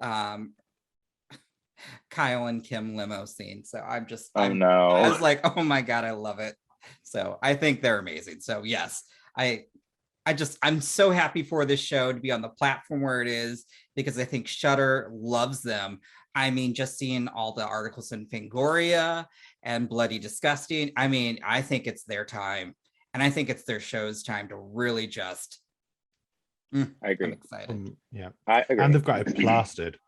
Kyle and Kim limo scene. So I was like, oh my God, I love it. So I think they're amazing. So yes, I'm so happy for this show to be on the platform where it is, because I think Shudder loves them. I mean, just seeing all the articles in Fangoria and Bloody Disgusting, I mean, I think it's their time, and I think it's their show's time to really just I agree. I'm excited. Yeah. I agree. And they've got it plastered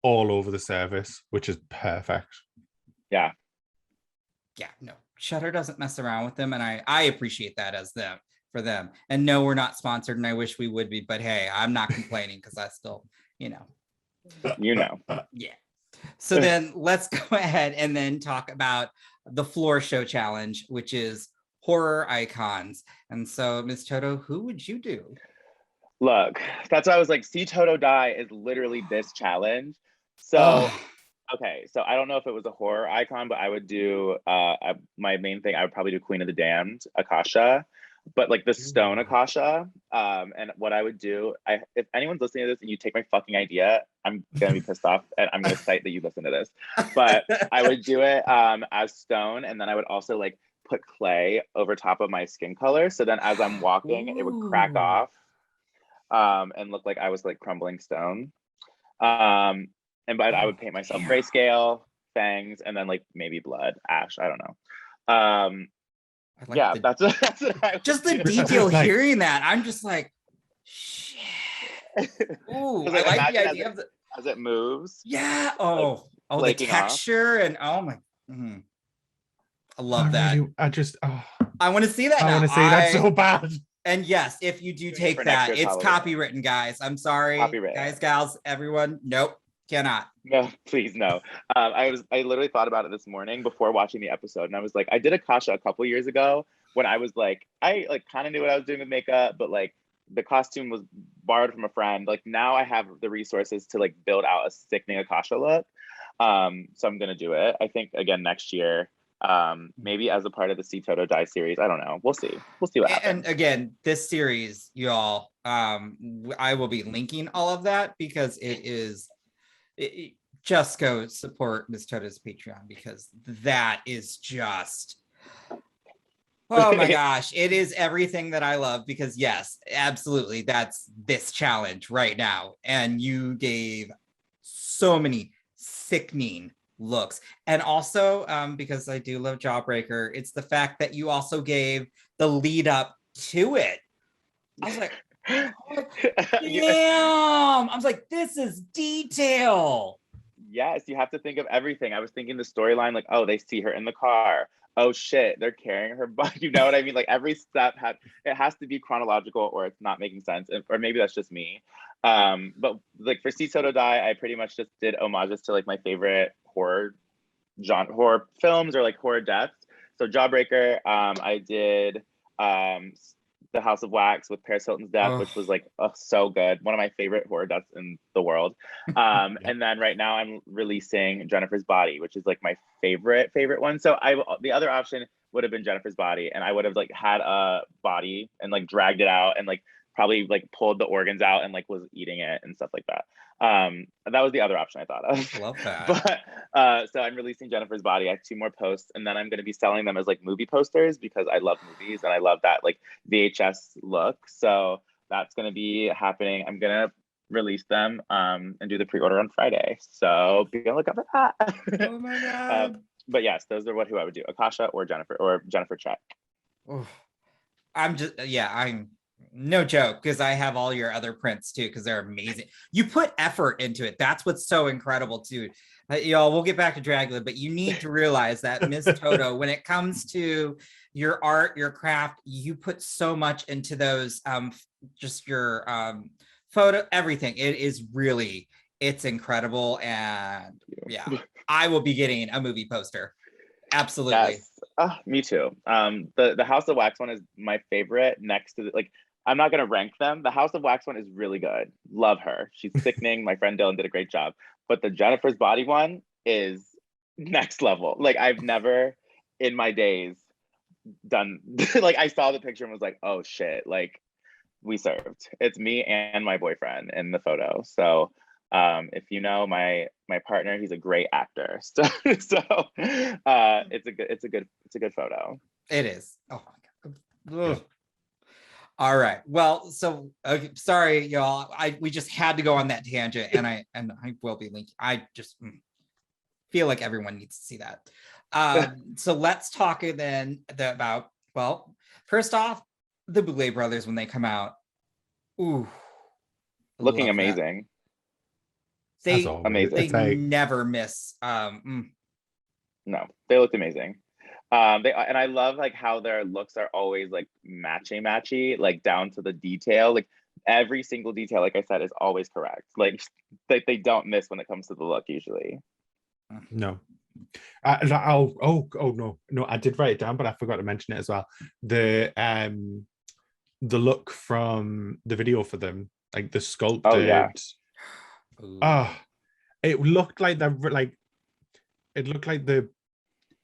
all over the service, which is perfect. Yeah, no, Shudder doesn't mess around with them, and I appreciate that for them. And no, we're not sponsored, and I wish we would be, but hey, I'm not complaining, because I still, yeah. So then let's go ahead and then talk about the floor show challenge, which is horror icons. And so, Miss Toto, who would you do? Look, that's why I was like, see Toto Die is literally this challenge. So okay, so I don't know if it was a horror icon, but I would do my main thing, I would probably do Queen of the Damned, Akasha, but like the stone Akasha. And what I would do, if anyone's listening to this and you take my fucking idea, I'm gonna be pissed off, and I'm gonna cite that you listen to this. But I would do it as stone, and then I would also like put clay over top of my skin color, so then as I'm walking, it would crack off and look like I was like crumbling stone. But I would paint myself grayscale, fangs, and then like maybe blood, ash. I don't know. That's what I would just the do. detail hearing that. I'm just like, shit. Ooh, I like the idea as it moves. Yeah. Oh, the texture off. And oh my. I love that. I want to see that. I want to see that so bad. And yes, if you do take that, it's copywritten, guys. I'm sorry, guys, gals, everyone. Nope, cannot. No, please, no. I literally thought about it this morning before watching the episode, and I was like, I did Akasha a couple years ago when I was like, I like kind of knew what I was doing with makeup, but like the costume was borrowed from a friend. Like now I have the resources to like build out a sickening Akasha look. So I'm gonna do it. I think again next year. Maybe as a part of the Toto Die series. I don't know. We'll see what happens. And again, this series, y'all, I will be linking all of that, because just go support Miss Toto's Patreon, because that is just Oh my gosh, it is everything that I love because yes, absolutely, that's this challenge right now. And you gave so many sickening looks. And also, because I do love Jawbreaker, it's the fact that you also gave the lead up to it. I was like, oh, damn. I was like, this is detail. Yes, you have to think of everything. I was thinking the storyline, like, oh, they see her in the car. Oh shit, they're carrying her body. You know what I mean? Like every step it has to be chronological or it's not making sense. Or maybe that's just me. But like for See Toto Die, I pretty much just did homages to like my favorite horror films or like horror deaths. So Jawbreaker, I did The House of Wax with Paris Hilton's death, which was like so good. One of my favorite horror deaths in the world. And then right now I'm releasing Jennifer's Body, which is like my favorite one. So the other option would have been Jennifer's Body, and I would have like had a body and like dragged it out and like probably like pulled the organs out and like was eating it and stuff like that. That was the other option I thought of. Love that. But so I'm releasing Jennifer's Body. I have 2 more posts, and then I'm going to be selling them as like movie posters because I love movies and I love that like VHS look. So that's going to be happening. I'm going to release them and do the pre-order on Friday. So be on the lookout for that. Oh my god. But yes, those are who I would do: Akasha or Jennifer Check. I'm no joke because I have all your other prints too because they're amazing. You put effort into it. That's what's so incredible too. Y'all, we'll get back to Dragula, but you need to realize that Miss Toto, when it comes to your art, your craft, you put so much into those, just your photo, everything. It is really, it's incredible. And yeah, I will be getting a movie poster. Absolutely. Yes. Me too. The House of Wax one is my favorite next to like, I'm not going to rank them. The House of Wax one is really good. Love her. She's sickening. My friend Dylan did a great job. But the Jennifer's Body one is next level. Like I've never in my days done, like I saw the picture and was like, oh shit, like we served. It's me and my boyfriend in the photo. So if you know my partner, he's a great actor. So it's a good photo. It is. Oh my god. Ugh. All right. Well, so sorry, y'all. We just had to go on that tangent, and I will be linking. I just feel like everyone needs to see that. So let's talk then about, well, first off, the Boulet Brothers when they come out. Ooh, looking amazing. They never miss. No, they looked amazing. And I love like how their looks are always like matchy, like down to the detail. Like every single detail, like I said, is always correct. Like they don't miss when it comes to the look usually. No. No, I did write it down, but I forgot to mention it as well. The look from the video for them, like the sculpted. It looked like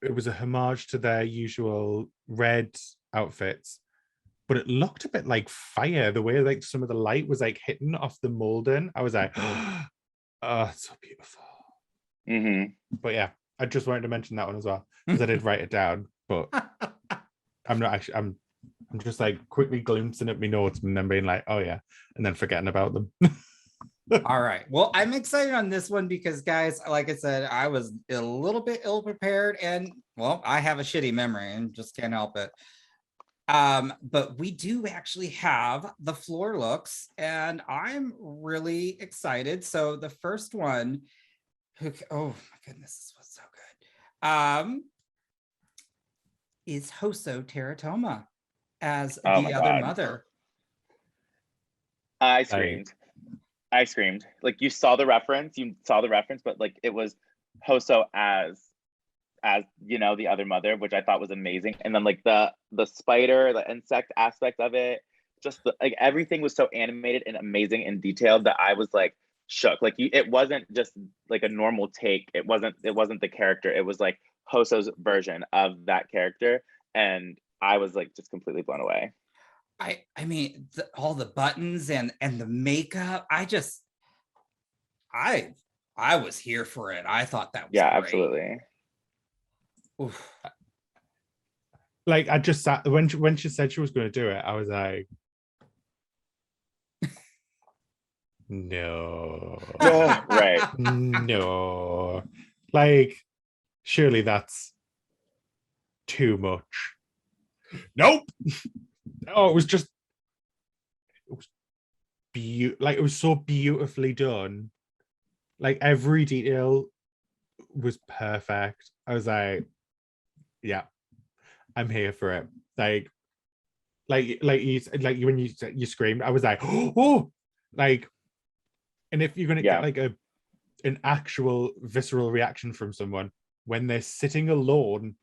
it was a homage to their usual red outfits, but it looked a bit like fire, the way like some of the light was like hitting off the molding. I was like, oh, it's so beautiful. But yeah, I just wanted to mention that one as well because I did write it down, but I'm not actually, I'm just like quickly glimpsing at my notes and then being like, oh yeah, and then forgetting about them. All right. Well, I'm excited on this one because, guys, like I said, I was a little bit ill prepared, and well, I have a shitty memory and just can't help it. But we do actually have the floor looks, and I'm really excited. So the first one, oh my goodness, this was so good. Is Hoso Terra Toma as the other mother. I screamed. Like you saw the reference, but like it was Hoso as you know, the other mother, which I thought was amazing. And then like the spider, the insect aspect of it, just like everything was so animated and amazing and detailed that I was like shook. Like it wasn't just like a normal take. It wasn't the character. It was like Hoso's version of that character, and I was like just completely blown away. I mean, all the buttons and the makeup. I was here for it. I thought that was great. Absolutely. Oof. Like I just sat when she said she was going to do it, I was like, no, Right. no, like surely that's too much. Nope. Oh, it was just it was like it was so beautifully done. Like every detail was perfect. I was like, yeah, I'm here for it. Like when you screamed, I was like, oh, like, and if you're gonna Yeah. get like an actual visceral reaction from someone when they're sitting alone,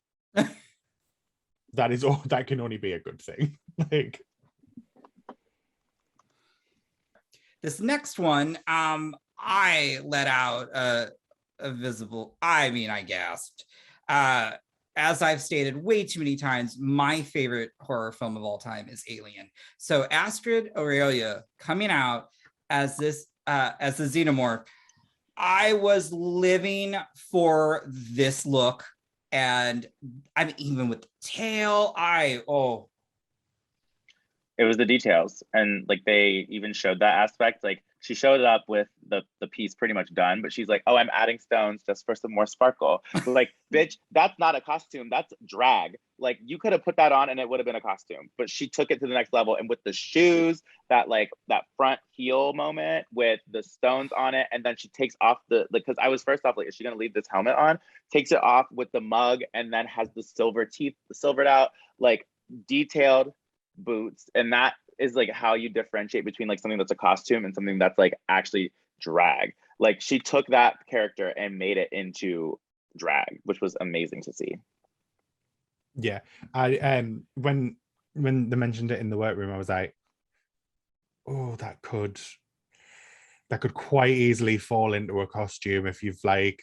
that can only be a good thing. Like This next one, I let out a visible. I mean, I gasped. As I've stated way too many times, my favorite horror film of all time is Alien. So Astrud Aurelia coming out as this as the xenomorph, I was living for this look, and I'm even with the tail. It was the details, and like they even showed that aspect. Like she showed up with the piece pretty much done, but she's like, oh, I'm adding stones just for some more sparkle. Like, bitch, that's not a costume, that's drag. Like you could have put that on and it would have been a costume, but she took it to the next level. And with the shoes, that front heel moment with the stones on it, and then she takes off because I was first off like, is she gonna leave this helmet on? Takes it off with the mug, and then has the silver teeth silvered out, like detailed boots. And that is like how you differentiate between like something that's a costume and something that's like actually drag. Like she took that character and made it into drag, which was amazing to see. yeah, I when they mentioned it in the workroom, I was like, oh, that could quite easily fall into a costume if you've like,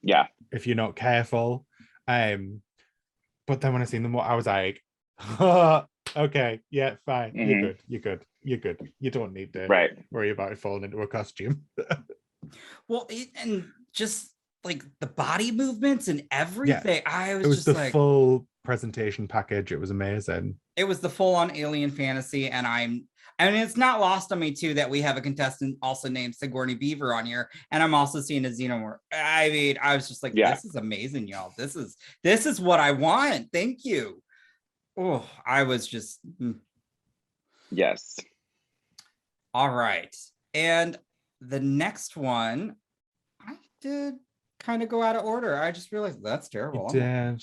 yeah, if you're not careful. But then when I seen them, I was like, okay, yeah, fine, Mhm. you're good. You don't need to Right. worry about it falling into a costume. Well, and just like the body movements and everything, I was It was just the like, full presentation package. It was amazing. it was the full-on alien fantasy. And I mean, it's not lost on me too that we have a contestant also named Sigourney Beaver on here, and I'm also seeing a xenomorph. I mean, I was just like, Yeah. this is amazing, y'all. This is what I want. Thank you. Oh, I was just Yes. All right. And the next one, I did kind of go out of order. I just realized that's terrible.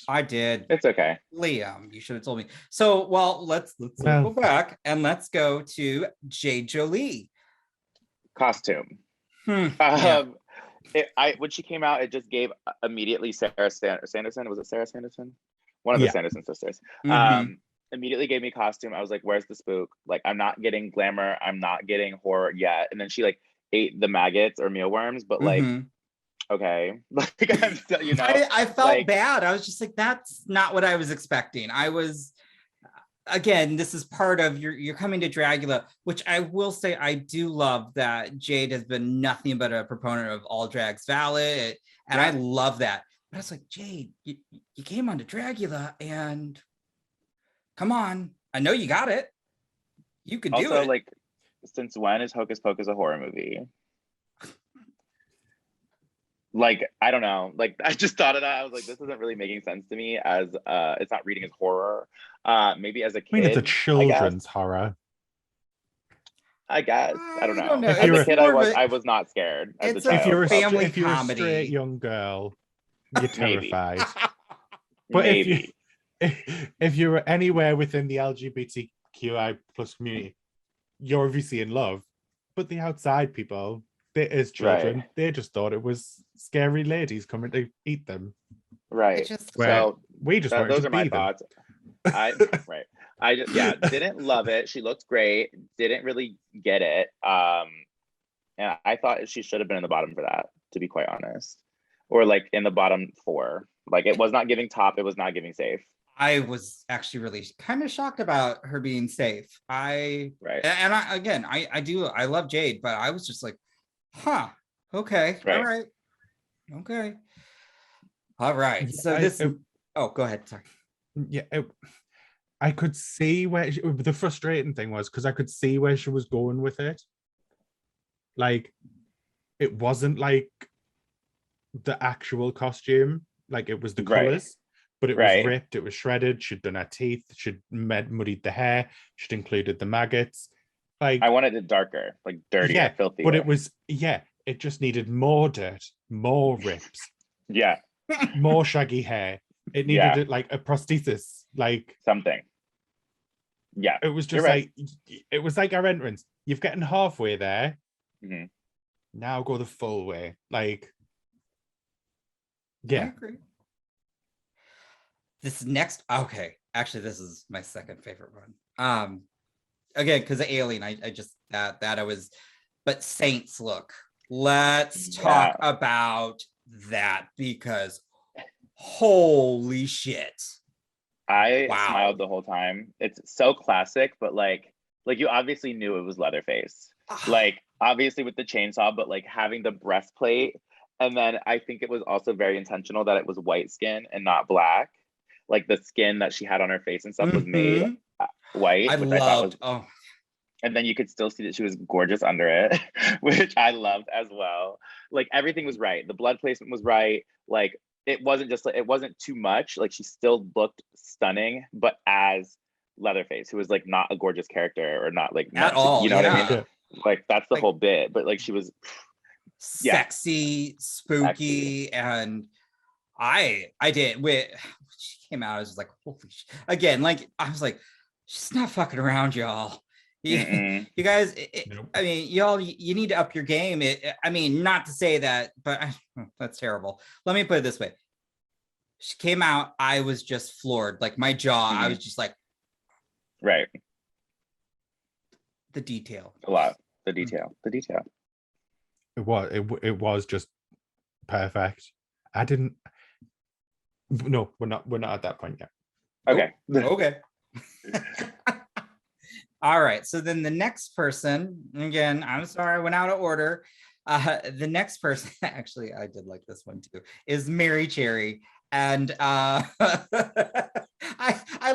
I did. It's okay. Liam, you should have told me. So, well, let's go back and let's go to Jade Jolie. Costume. Yeah. When she came out, it just gave immediately Sarah Sanderson. Was it Sarah Sanderson? One of the Sanderson sisters. Immediately gave me costume. I was like, where's the spook? Like, I'm not getting glamour. I'm not getting horror yet. And then she like ate the maggots or mealworms, but like, okay. Like, I'm still, you know. I felt like, bad. I was just like, that's not what I was expecting. I was, again, this is part of you're coming to Dragula, which I will say I do love that Jade has been nothing but a proponent of all drags valid, and I love that. But I was like, Jade, you came on to Dragula, and come on, I know you got it. You could do it. Also, like, since when is Hocus Pocus a horror movie? Like, I don't know. Like, I just thought of that. I was like, this isn't really making sense to me as it's not reading as horror. Maybe as a kid. I mean, it's a children's horror. I guess. I don't know. As a kid, I was not scared. It's a family if you're a comedy. straight young girl, you're terrified. But Maybe. if you're anywhere within the LGBTQI plus community, you're obviously in love. But the outside people, they as children, they just thought it was scary ladies coming to eat them. Right. So we just those are my thoughts. I didn't love it. She looked great. Didn't really get it. And I thought she should have been in the bottom for that, to be quite honest, or like in the bottom 4. Like, it was not giving top. It was not giving safe. I was actually really kind of shocked about her being safe. I love Jade, but I was just like, huh, okay, all right. So go ahead. Sorry. yeah, I could see where the frustrating thing was, because I could see where she was going with it. Like, it wasn't like the actual costume, like it was the Right. colors, but it was Right. ripped, it was shredded. She'd done her teeth, she'd muddied the hair, she'd included the maggots. Like, I wanted it darker, like dirtier, yeah, filthier. but it was, yeah, it just needed more dirt, more rips, Yeah, more shaggy hair. It needed Yeah. it like a prosthesis, like something. Yeah, it was you're just right. like, it was like our entrance. You've gotten halfway there. Mhm. Now go the full way. Like, I yeah. agree. This next, okay, actually, this is my second favorite one. Again, because of Alien, I just that I was, but Saints look. Let's talk about that, because holy shit. I Wow. smiled the whole time. It's so classic, but like you obviously knew it was Leatherface. Like obviously with the chainsaw, but like having the breastplate, and then I think it was also very intentional that it was white skin and not black. Like the skin that she had on her face and stuff was made white, I which I thought was. loved. And then you could still see that she was gorgeous under it, which I loved as well. Like everything was right. The blood placement was right. Like it wasn't just like, it wasn't too much. Like she still looked stunning, but as Leatherface, who was like not a gorgeous character or not like At all, you know what I yeah. mean? Like that's the Like- whole bit. But like she was sexy, spooky, and I did when she came out, I was just like, holy shit. Again, like I was like, she's not fucking around, y'all. You guys, Nope. I mean, y'all, you need to up your game. I mean, not to say that, but that's terrible. Let me put it this way. She came out, I was just floored. Like my jaw, I was just like, right. the detail. A lot. The detail. It was just perfect. I didn't. No, we're not at that point yet. Okay. Okay. All right. So then the next person, again, I'm sorry, I went out of order. The next person, actually, I did like this one too, is Merrie Cherry. And I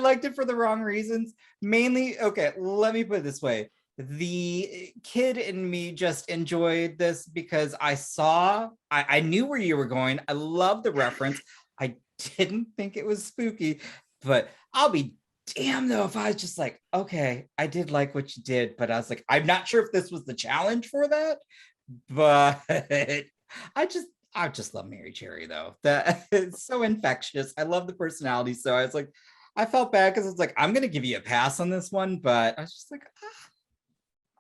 liked it for the wrong reasons. Mainly, okay, let me put it this way. The kid in me just enjoyed this because I knew where you were going. I love the reference. I didn't think it was spooky, but I'll be damned though if I was just like, okay, I did like what you did, but I was like, I'm not sure if this was the challenge for that, but I just love Merrie Cherry though. That it's so infectious. I love the personality. So I was like, I felt bad because it's like, I'm gonna give you a pass on this one, but I was just like,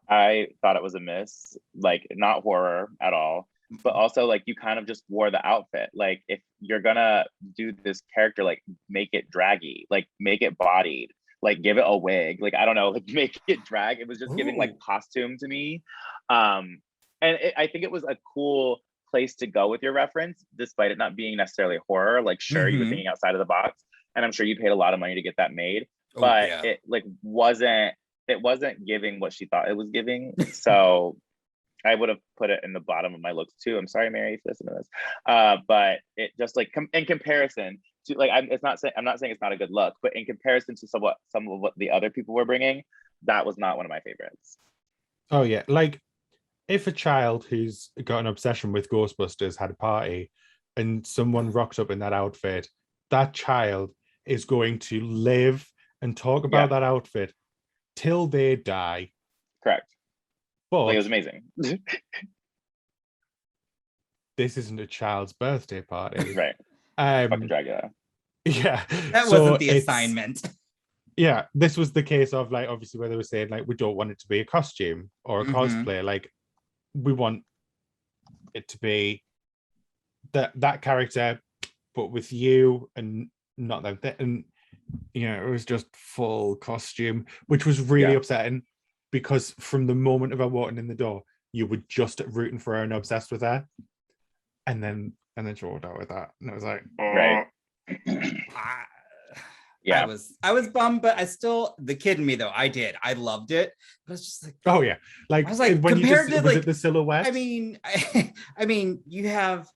I thought it was a miss, like not horror at all, but also like you kind of just wore the outfit. Like if you're gonna do this character, like make it draggy, like make it bodied, like give it a wig, like I don't know, like make it drag. It was just giving like costume to me. I think it was a cool place to go with your reference, despite it not being necessarily horror. Like sure, you were thinking outside of the box, and I'm sure you paid a lot of money to get that made, but it like wasn't giving what she thought it was giving. So I would have put it in the bottom of my looks too. I'm sorry, Merrie, if you listen to this. But it just like in comparison to like, I'm not saying it's not a good look, but in comparison to some of what the other people were bringing, that was not one of my favorites. Oh yeah, like if a child who's got an obsession with Ghostbusters had a party and someone rocked up in that outfit, that child is going to live and talk about that outfit till they die. Correct. But like, it was amazing. This isn't a child's birthday party. Right. Fucking Dragula. Yeah. That wasn't the assignment. Yeah, this was the case of like, obviously, where they were saying like, we don't want it to be a costume or a cosplay. Like, we want it to be that character, but with you and not that. And you know, it was just full costume, which was really upsetting because from the moment of her walking in the door, you were just rooting for her and obsessed with her, and then she walked out with that, and it was like, right. Yeah, I was bummed, but I still, the kid in me though, I loved it. But it's just like, oh yeah, like I was like, when compared you just, to was like it the silhouette? I mean, you have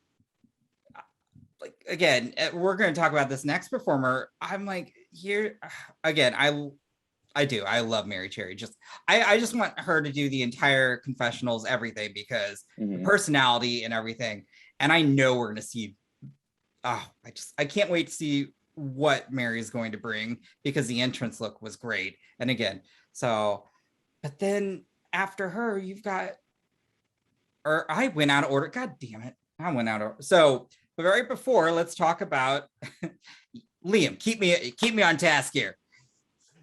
like, again, we're going to talk about this next performer. I'm like, here again, I love Merrie Cherry. I just want her to do the entire confessionals, everything, because the personality and everything. And I know we're gonna see. Oh, I can't wait to see what Merrie is going to bring, because the entrance look was great. And again, but then after her, you've got, or I went out of order. God damn it, I went out of order. So, but right before, let's talk about Liam. Keep me on task here.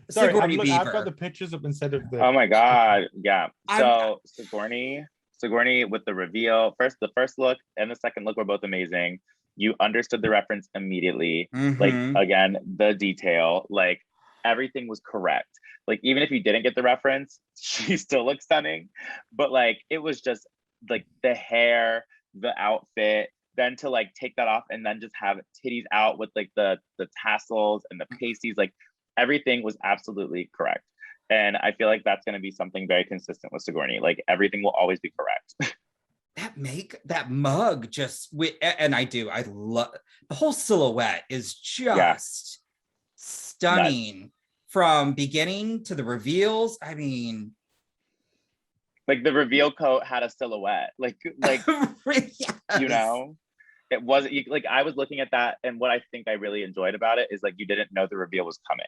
Sorry, Sigourney Beaver. I've got the pictures up instead of the. Oh my god, yeah. So Sigourney with the reveal. The first look and the second look were both amazing. You understood the reference immediately. Like, again, the detail, like everything was correct. Like, even if you didn't get the reference, she still looked stunning. But like, it was just like the hair, the outfit, then to like take that off and then just have titties out with like the tassels and the pasties, like everything was absolutely correct. And I feel like that's going to be something very consistent with Sigourney. Like, everything will always be correct. that mug just and I love the whole silhouette is just stunning. Nuts. From beginning to the reveals. I mean, like the reveal coat had a silhouette, like yes. You know, it wasn't like, I was looking at that, and what I think I really enjoyed about it is like, you didn't know the reveal was coming.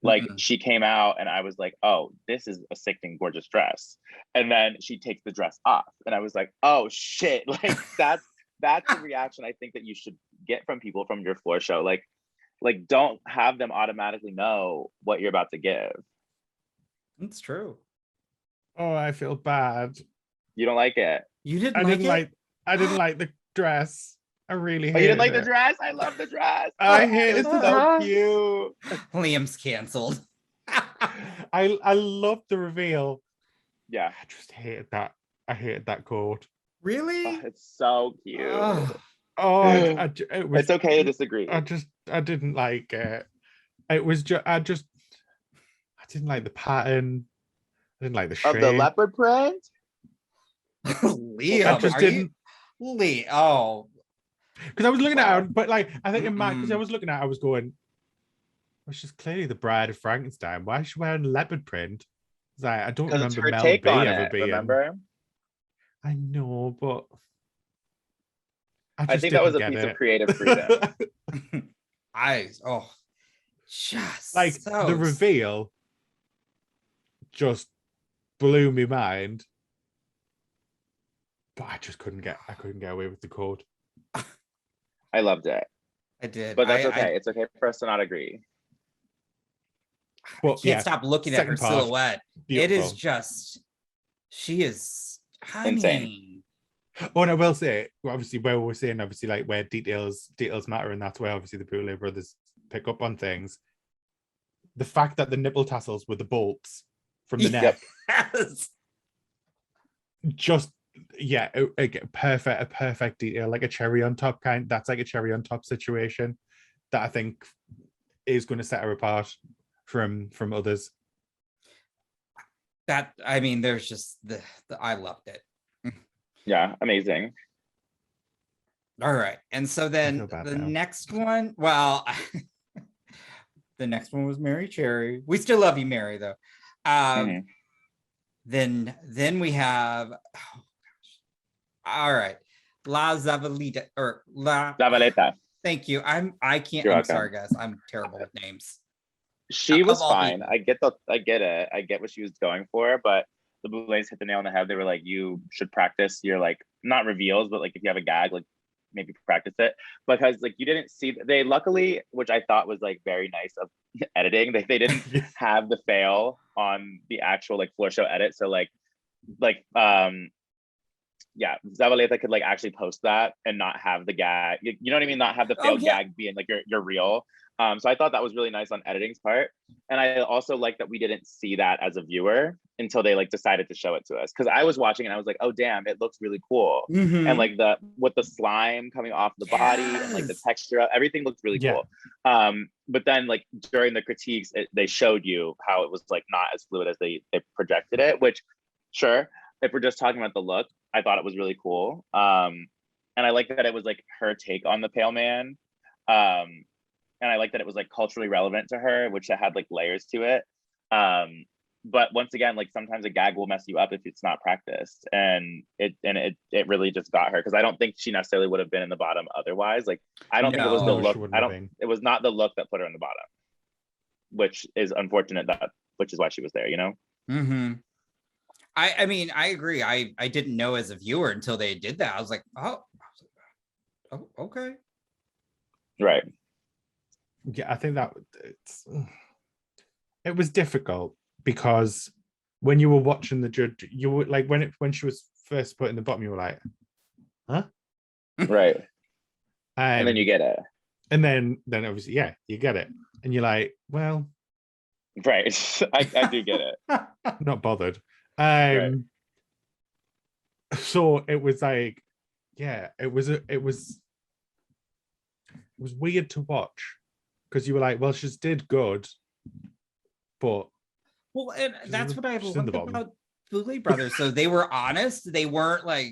Like, she came out and I was like, oh, this is a sickening gorgeous dress. And then she takes the dress off and I was like, oh shit. Like, that's the reaction I think that you should get from people from your floor show. Like don't have them automatically know what you're about to give. It's true. Oh, I feel bad. You don't like it? You didn't I like didn't it? like I didn't like the dress. I really hated you didn't like it. the dress? I love the dress. I hate It's it. so cute. Liam's canceled. I loved the reveal. Yeah. I just hated that. I hated that coat. Really? Oh, it's so cute. It was, it's okay to disagree. I didn't like it. It was just I didn't like the pattern. I didn't like the shape. Of the leopard print? Liam, I just didn't. Oh. Because I was looking at it, but like I think in my, because I was looking at it, I was going, well, she's clearly the bride of Frankenstein. Why is she wearing leopard print? It's like, I don't remember her Mel take B on ever it, being. remember? I know, but I think that was a piece of creative freedom. Just like the reveal just blew me mind, but I couldn't get away with the code. I loved it. I did, but that's okay. It's okay for us to not agree. Well, I can't stop looking at her silhouette. Beautiful. It is just, she is insane. Oh, and I will say, obviously, where we're saying, obviously, like where details matter, and that's where obviously the Boulet brothers pick up on things. The fact that the nipple tassels were the bolts from the neck, just a perfect detail, like a cherry on top kind. That's like a cherry on top situation that I think is going to set her apart from others. That, I mean, there's just the I loved it. Yeah, amazing. All right, and so then the next one, well, the next one was Merrie Cherry. We still love you, Merrie, though. Then we have, all right, La Zaveleta or La Zaveleta. Thank you. I'm sorry, guys. I'm terrible with names. She was fine. I get it. I get what she was going for, but the Boulets hit the nail on the head. They were like, you should practice your, like, not reveals, but like if you have a gag, like maybe practice it, because like you didn't see, they luckily, which I thought was like very nice of editing, they didn't have the fail on the actual like floor show edit. So yeah, Zaveleta could like actually post that and not have the gag, you know what I mean? Not have the failed gag being like your reel. So I thought that was really nice on editing's part. And I also like that we didn't see that as a viewer until they like decided to show it to us. Cause I was watching and I was like, oh damn, it looks really cool. And like with the slime coming off the body and like the texture, everything looked really cool. But then like during the critiques, they showed you how it was like not as fluid as they projected it, which sure, if we're just talking about the look, I thought it was really cool. And I like that it was like her take on the Pale Man. and I like that it was like culturally relevant to her, which it had like layers to it. But once again, like sometimes a gag will mess you up if it's not practiced, and it really just got her, because I don't think she necessarily would have been in the bottom otherwise. Like I don't think it was the No, she look. wouldn't I have don't. been. It was not the look that put her in the bottom, which is unfortunate. Which is why she was there. You know. Mm-hmm. I mean, I agree. I didn't know as a viewer until they did that. I was like, oh, okay. Right. Yeah, I think that it was difficult because when you were watching the judge, you were like when she was first put in the bottom, you were like, huh? Right. And then you get it. And then obviously, yeah, you get it. And you're like, well, right. I do get it. Not bothered. Right. So it was like, yeah, it was weird to watch because you were like, well, she did good, but well, and that's what I she's in the loved bottom. about Boulet Brothers. So they were honest. They weren't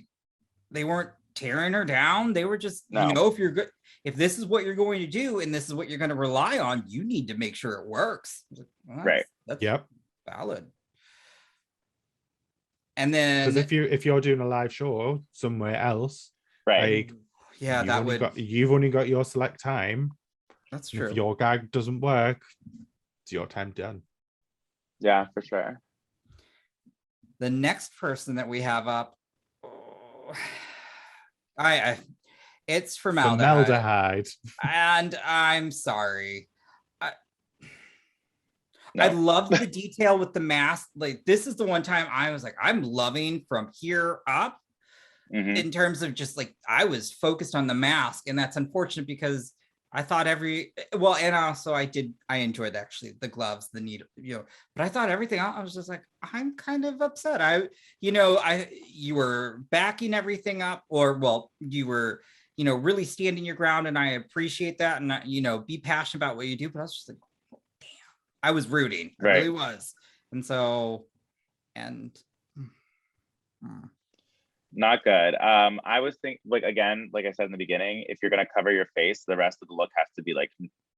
tearing her down. They were just, No. you know, if you're good, if this is what you're going to do and this is what you're going to rely on, you need to make sure it works. Like, well, Right. That's Yep. valid. And then Because if you're doing a live show somewhere else, right. like, yeah, you've only got your select time. That's And true. if your gag doesn't work, it's your time done. Yeah, for sure. The next person that we have up, it's Formelda. and I'm sorry. No. I loved the detail with the mask. Like, this is the one time I was like, I'm loving from here up. Mhm. In terms of just like, I was focused on the mask, and that's unfortunate because I thought and also I enjoyed actually the gloves, the needle, you know, but I thought everything else, I was just like, I'm kind of upset. You were backing everything up, or well, you were, you know, really standing your ground, and I appreciate that, and you know, be passionate about what you do, but I was just like, I was rooting. I really was. And so, not good. I was thinking, like, again, like I said in the beginning, if you're gonna cover your face, the rest of the look has to be like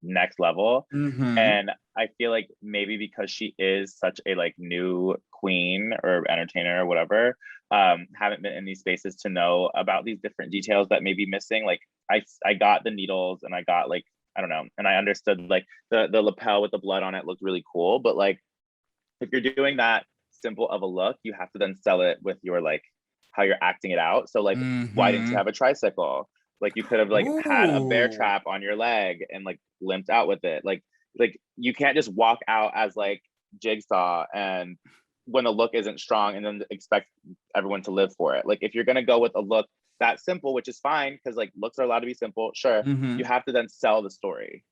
next level. Mm-hmm. And I feel like maybe because she is such a like new queen or entertainer or whatever, haven't been in these spaces to know about these different details that may be missing. Like I got the needles, and I got like, I don't know, and I understood like the lapel with the blood on it looked really cool, but like if you're doing that simple of a look, you have to then sell it with your like how you're acting it out. So like, why didn't you have a tricycle? Like you could have like had a bear trap on your leg and like limped out with it. Like you can't just walk out as like Jigsaw and when a look isn't strong and then expect everyone to live for it. Like if you're gonna go with a look that simple, which is fine because like looks are allowed to be simple, sure, you have to then sell the story.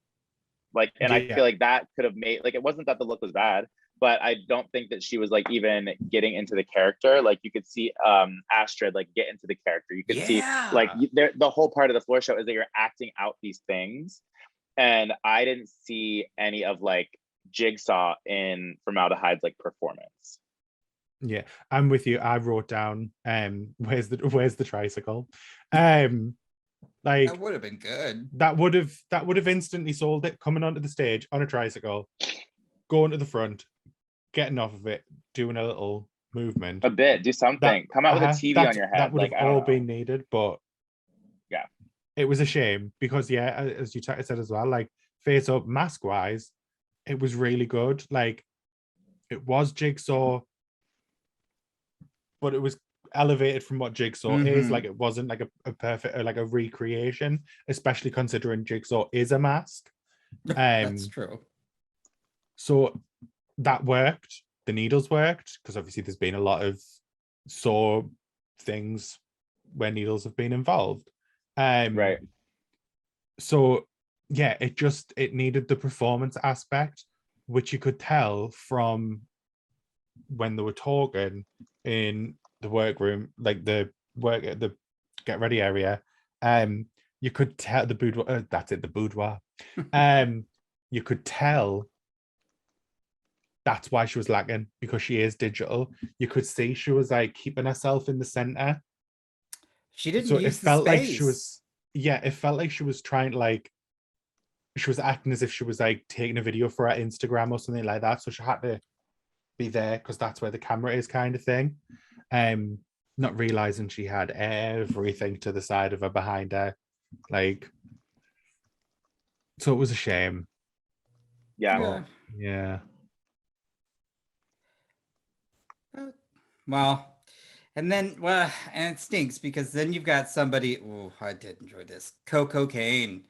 Like, and I feel like that could have made, like, it wasn't that the look was bad, but I don't think that she was like even getting into the character. Like you could see Astrud like get into the character. You could see like the whole part of the floor show is that you're acting out these things. And I didn't see any of like Jigsaw in Formelda Hyde's like performance. Yeah, I'm with you. I wrote down where's the tricycle? Like that would have been good. That would have instantly sold it, coming onto the stage on a tricycle, going to the front, getting off of it, doing a little movement. A bit, do something. Come out with a TV on your head. That would like, have all been needed, but yeah. It was a shame because yeah, as Yutaka said as well, like face up mask wise, it was really good. Like it was Jigsaw, but it was elevated from what Jigsaw is. Like it wasn't like a perfect like a recreation, especially considering Jigsaw is a mask. That's true. So that worked. The needles worked because obviously there's been a lot of Saw things where needles have been involved. Right. So yeah, it needed the performance aspect, which you could tell from when they were talking in the workroom, like the get ready area. You could tell the boudoir. That's it, the boudoir. You could tell that's why she was lacking, because she is digital. You could see she was like keeping herself in the center. She didn't So use it felt the like space. she was, yeah, it felt like she was trying to like she was acting as if she was like taking a video for her Instagram or something like that. So she had to be there because that's where the camera is, kind of thing. Not realizing she had everything to the side of her behind her. Like, so it was a shame. Yeah. Yeah. Well, and then, and it stinks because then you've got somebody. Oh, I did enjoy this. Koco Caine.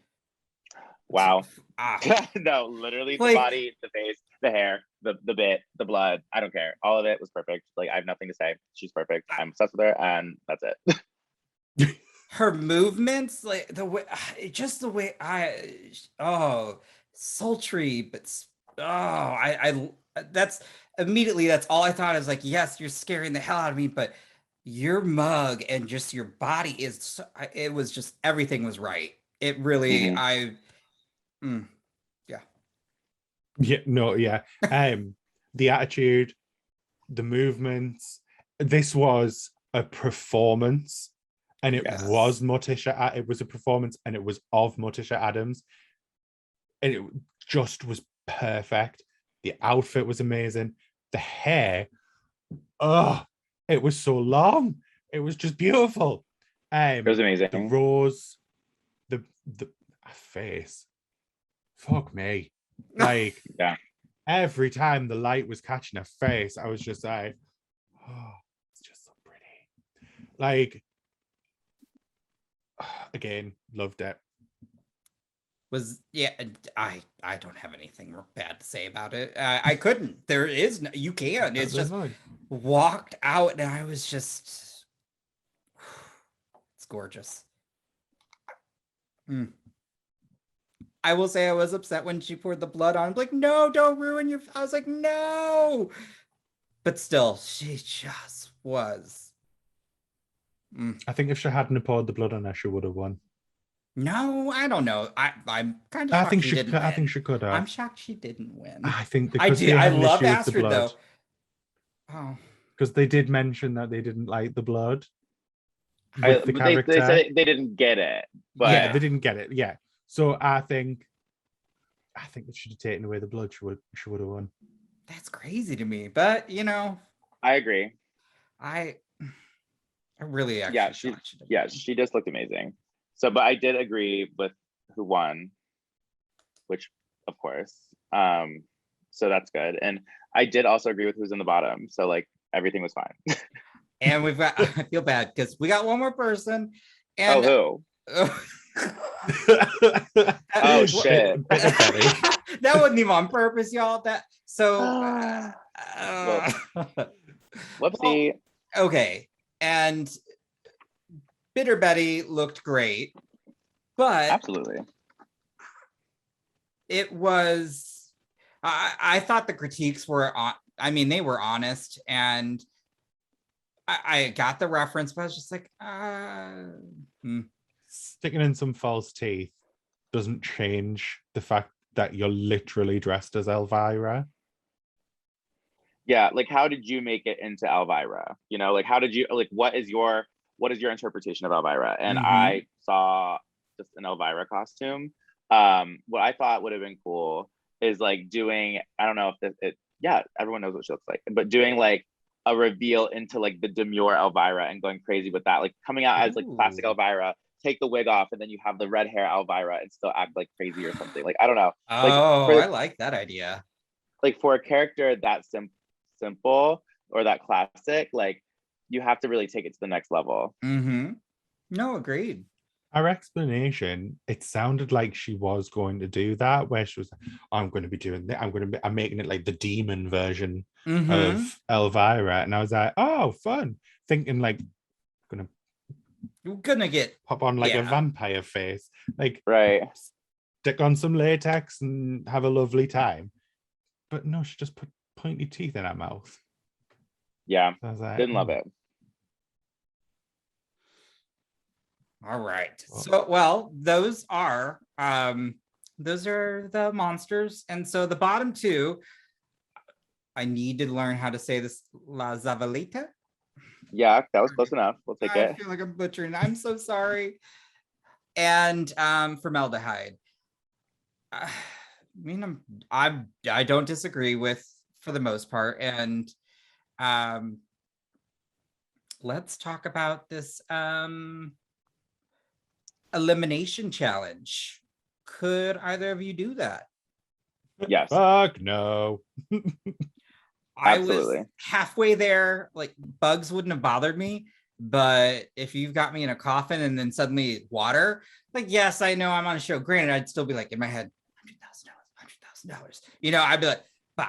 Wow. Ah, No, literally the Like- body, the face, the hair, the bit, the blood. I don't care. All of it was perfect. Like, I have nothing to say. She's perfect. I'm obsessed with her, and that's it. her movements, like the way, just the way sultry, but I that's immediately that's all I thought. I was like, yes, you're scaring the hell out of me, but your mug and just your body is. It was just everything was right. It really, Yeah, no, yeah. The attitude, the movements. This was a performance, and it Yes. was Morticia. It was a performance, and it was of Morticia Addams, and it just was perfect. The outfit was amazing. The hair, it was so long. It was just beautiful. It was amazing. The rose, the face. Fuck me. Like, Yeah. every time the light was catching her face, I was just like, oh, it's just so pretty. Like, again, loved it. I don't have anything bad to say about it. I couldn't. There is no, you can. It's just walked out, and I was just, it's gorgeous. I will say I was upset when she poured the blood on. I'm like, no, don't ruin your. I was like, no, but still, she just was. I think if she hadn't poured the blood on her, she would have won. No, I don't know. I'm kind of. I shocked think she she. didn't I win. think she could have. I'm shocked she didn't win. I think I because did. they I had an love issue with the Astrud though. blood. Oh, Because they did mention that they didn't like the blood But with the character. they said they didn't get it. But Yeah, they didn't get it. Yeah. So I think they should have taken away the blood. She would have won. that's crazy to me. But I agree. I really actually. Yeah, thought she did Yeah, win. she just looked amazing. So, but I did agree with who won, which of course. So that's good. And I did also agree with who's in the bottom. So like everything was fine. And we've got. I feel bad because we got one more person. And Who? Oh shit. That wasn't even on purpose, y'all. Whoopsie. Okay, and Bitter Betty looked great, but Absolutely. it was. I thought the critiques were on. I mean, they were honest, and I got the reference, but I was just like, Sticking in some false teeth doesn't change the fact that you're literally dressed as Elvira. Yeah, like how did you make it into Elvira? Like how did you what is your interpretation of Elvira? And I saw just an Elvira costume. What I thought would have been cool is like doing, I don't know if everyone knows what she looks like, but doing like a reveal into like the demure Elvira and going crazy with that, like coming out as like classic Elvira, take the wig off, and then you have the red hair Elvira and still act like crazy or something. Like, I don't know. I like that idea. Like for a character that simple or that classic, like you have to really take it to the next level. No, agreed. Her explanation, it sounded like she was going to do that, where she was like, I'm going to be doing that. I'm making it like the demon version of Elvira. And I was like, oh, fun. Thinking like, You're gonna get pop on like a vampire face. Like, right. Stick on some latex and have a lovely time. But no, she just put pointy teeth in her mouth. Yeah. So I was like, didn't love it. All right. So, well, those are the monsters. And so the bottom two, I need to learn how to say this, La Zaveleta. Yeah, that was close enough. We'll take it. I feel like I'm butchering. I'm so sorry. And Formelda Hyde. I mean, I don't disagree with for the most part, and um, let's talk about this elimination challenge. Could either of you do that? Yes, Fuck no. I was absolutely. halfway there. Like bugs wouldn't have bothered me, but if you've got me in a coffin and then suddenly water, like yes, I know I'm on a show. Granted, I'd still be like in my head, $100,000. You know, I'd be like, but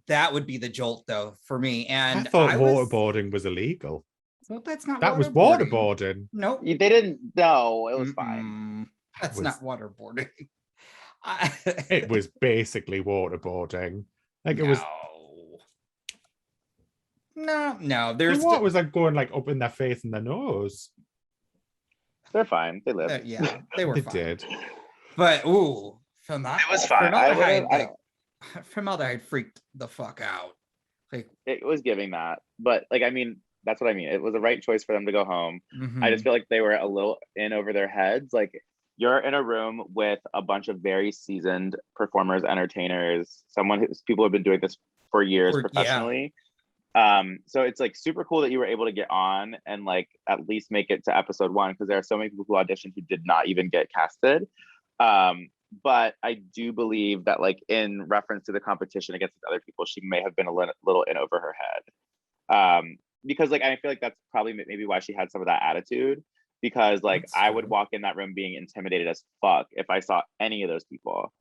that would be the jolt though for me. I And thought I was waterboarding was illegal. well, that's not That was waterboarding. waterboarding. Nope. They didn't. No, it was fine. Mm-mm. That's was- not waterboarding. It was basically waterboarding. Like it was. No. The There's water was like going like up in their face and their nose. They're fine. They live. yeah, they were They fine. did. But ooh, Formelda, It was fine. Formelda freaked the fuck out. Like It was giving that, but like I mean, that's what I mean. It was the right choice for them to go home. mhm. I just feel like they were a little in over their heads. Like you're in a room with a bunch of very seasoned performers, entertainers, people have been doing this for years Yeah. professionally. So it's like super cool that you were able to get on and like at least make it to episode 1 because there are so many people who auditioned who did not even get casted. But I do believe that like in reference to the competition against these other people, she may have been a little in over her head. Because like I feel like that's probably maybe why she had some of that attitude. Because like That's I would true. walk in that room being intimidated as fuck if I saw any of those people.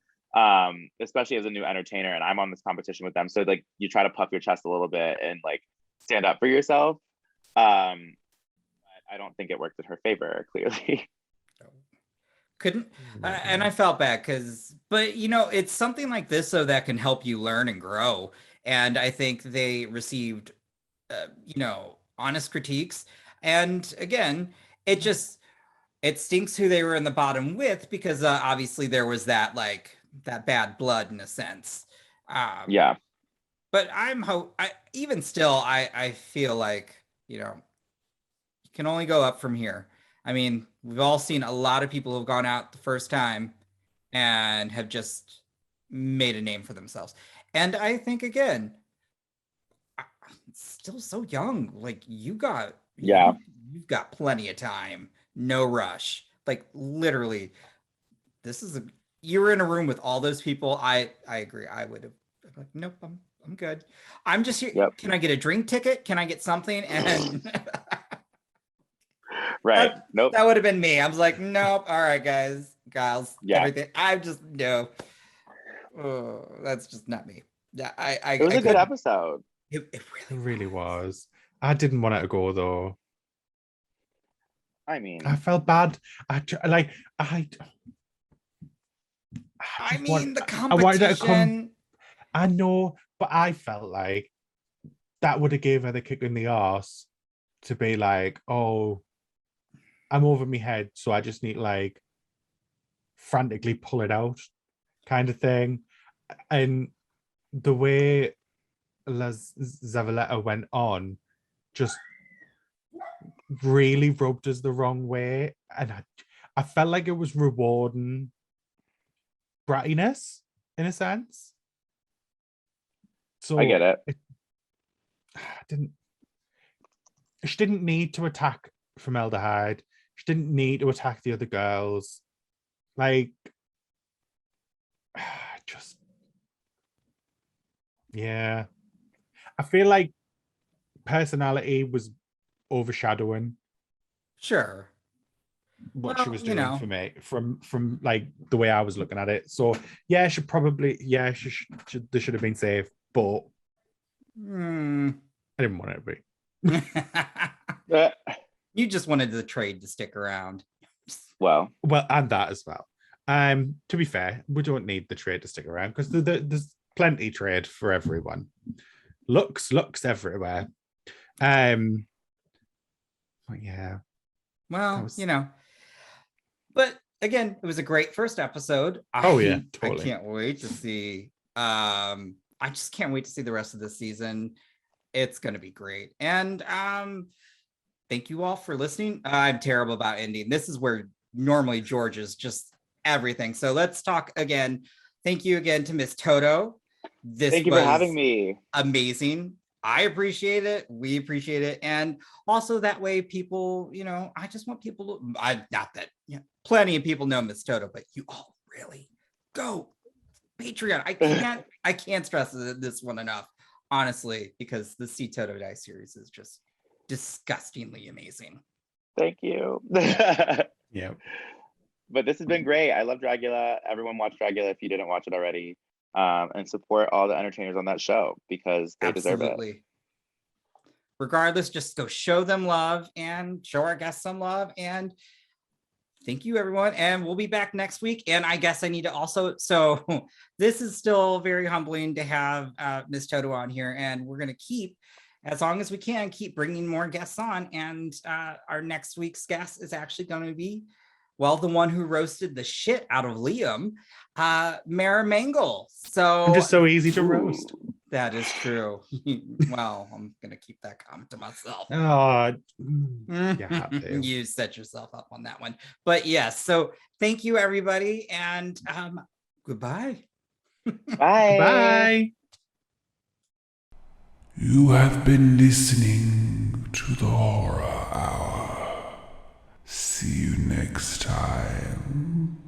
Especially as a new entertainer and I'm on this competition with them. So like you try to puff your chest a little bit and like stand up for yourself. But I don't think it worked in her favor, clearly. Couldn't and I felt bad but you know, it's something like this so that can help you learn and grow. And I think they received you know, honest critiques. And again, it stinks who they were in the bottom with because obviously there was that bad blood in a sense. Yeah. But even still, I feel like, you know, you can only go up from here. I mean, we've all seen a lot of people who've gone out the first time and have just made a name for themselves. And I think again, still so young. Like you've got plenty of time. No rush. Like literally, you were in a room with all those people. I agree. I would have like, nope, I'm good. I'm just here. Yep. Can I get a drink ticket? Can I get something? And Right. Nope. that would have been me. I was like, nope. All right, gals, Yeah. everything. I just no. Oh, that's just not me. Yeah, It was a good episode. It It really was. I didn't want it to go though. I mean, I felt bad. I mean, the I wanted her to come. competition. I know, but I felt like that would have gave her the kick in the arse to be like, oh, I'm over my head, so I just need like frantically pull it out kind of thing. And the way Zaveleta went on just really rubbed us the wrong way. And I felt like it was rewarding brattiness in a sense. So I get it. She didn't need to attack Formelda Hyde. She didn't need to attack the other girls. Like, just, yeah. I feel like personality was overshadowing Sure. what Well, she was you doing know. for me from like the way I was looking at it. So yeah, there should have been safe, but Hmm. I didn't want it to be. Uh, You just wanted the trade to stick around. well, Well, and that as well. To be fair, we don't need the trade to stick around because there's plenty trade for everyone. Looks everywhere. But yeah. Well, was- you know. But again, it was a great first episode. Oh, yeah, totally. I can't wait to see. I just can't wait to see the rest of the season. It's gonna be great. And thank you all for listening. I'm terrible about ending. This is where normally George is just everything. So let's talk again. Thank you again to Miss Toto. Thank you for having me. Amazing. I appreciate it. We appreciate it. And also that way people, I just want people to, not that, plenty of people know Miss Toto, but you all really go Patreon. I can't stress this one enough, honestly, because the Toto Die series is just disgustingly amazing. Thank you. Yeah. But this has been great. I love Dragula. Everyone watch Dragula if you didn't watch it already. And support all the entertainers on that show because they deserve it. Regardless, just go show them love and show our guests some love. And thank you, everyone. And we'll be back next week. And I guess I need to also, so this is still very humbling to have Miss Toto on here. And we're going to keep, as long as we can, keep bringing more guests on. And our next week's guest is actually going to be, well, the one who roasted the shit out of Liam, Merrie Mangle. So I'm just so easy to roast. That is true. Well, I'm gonna keep that comment to myself. Oh, you have to. You set yourself up on that one. But yes, so thank you, everybody, and goodbye. Bye. Bye. You have been listening to the Horror Hour. See you next time.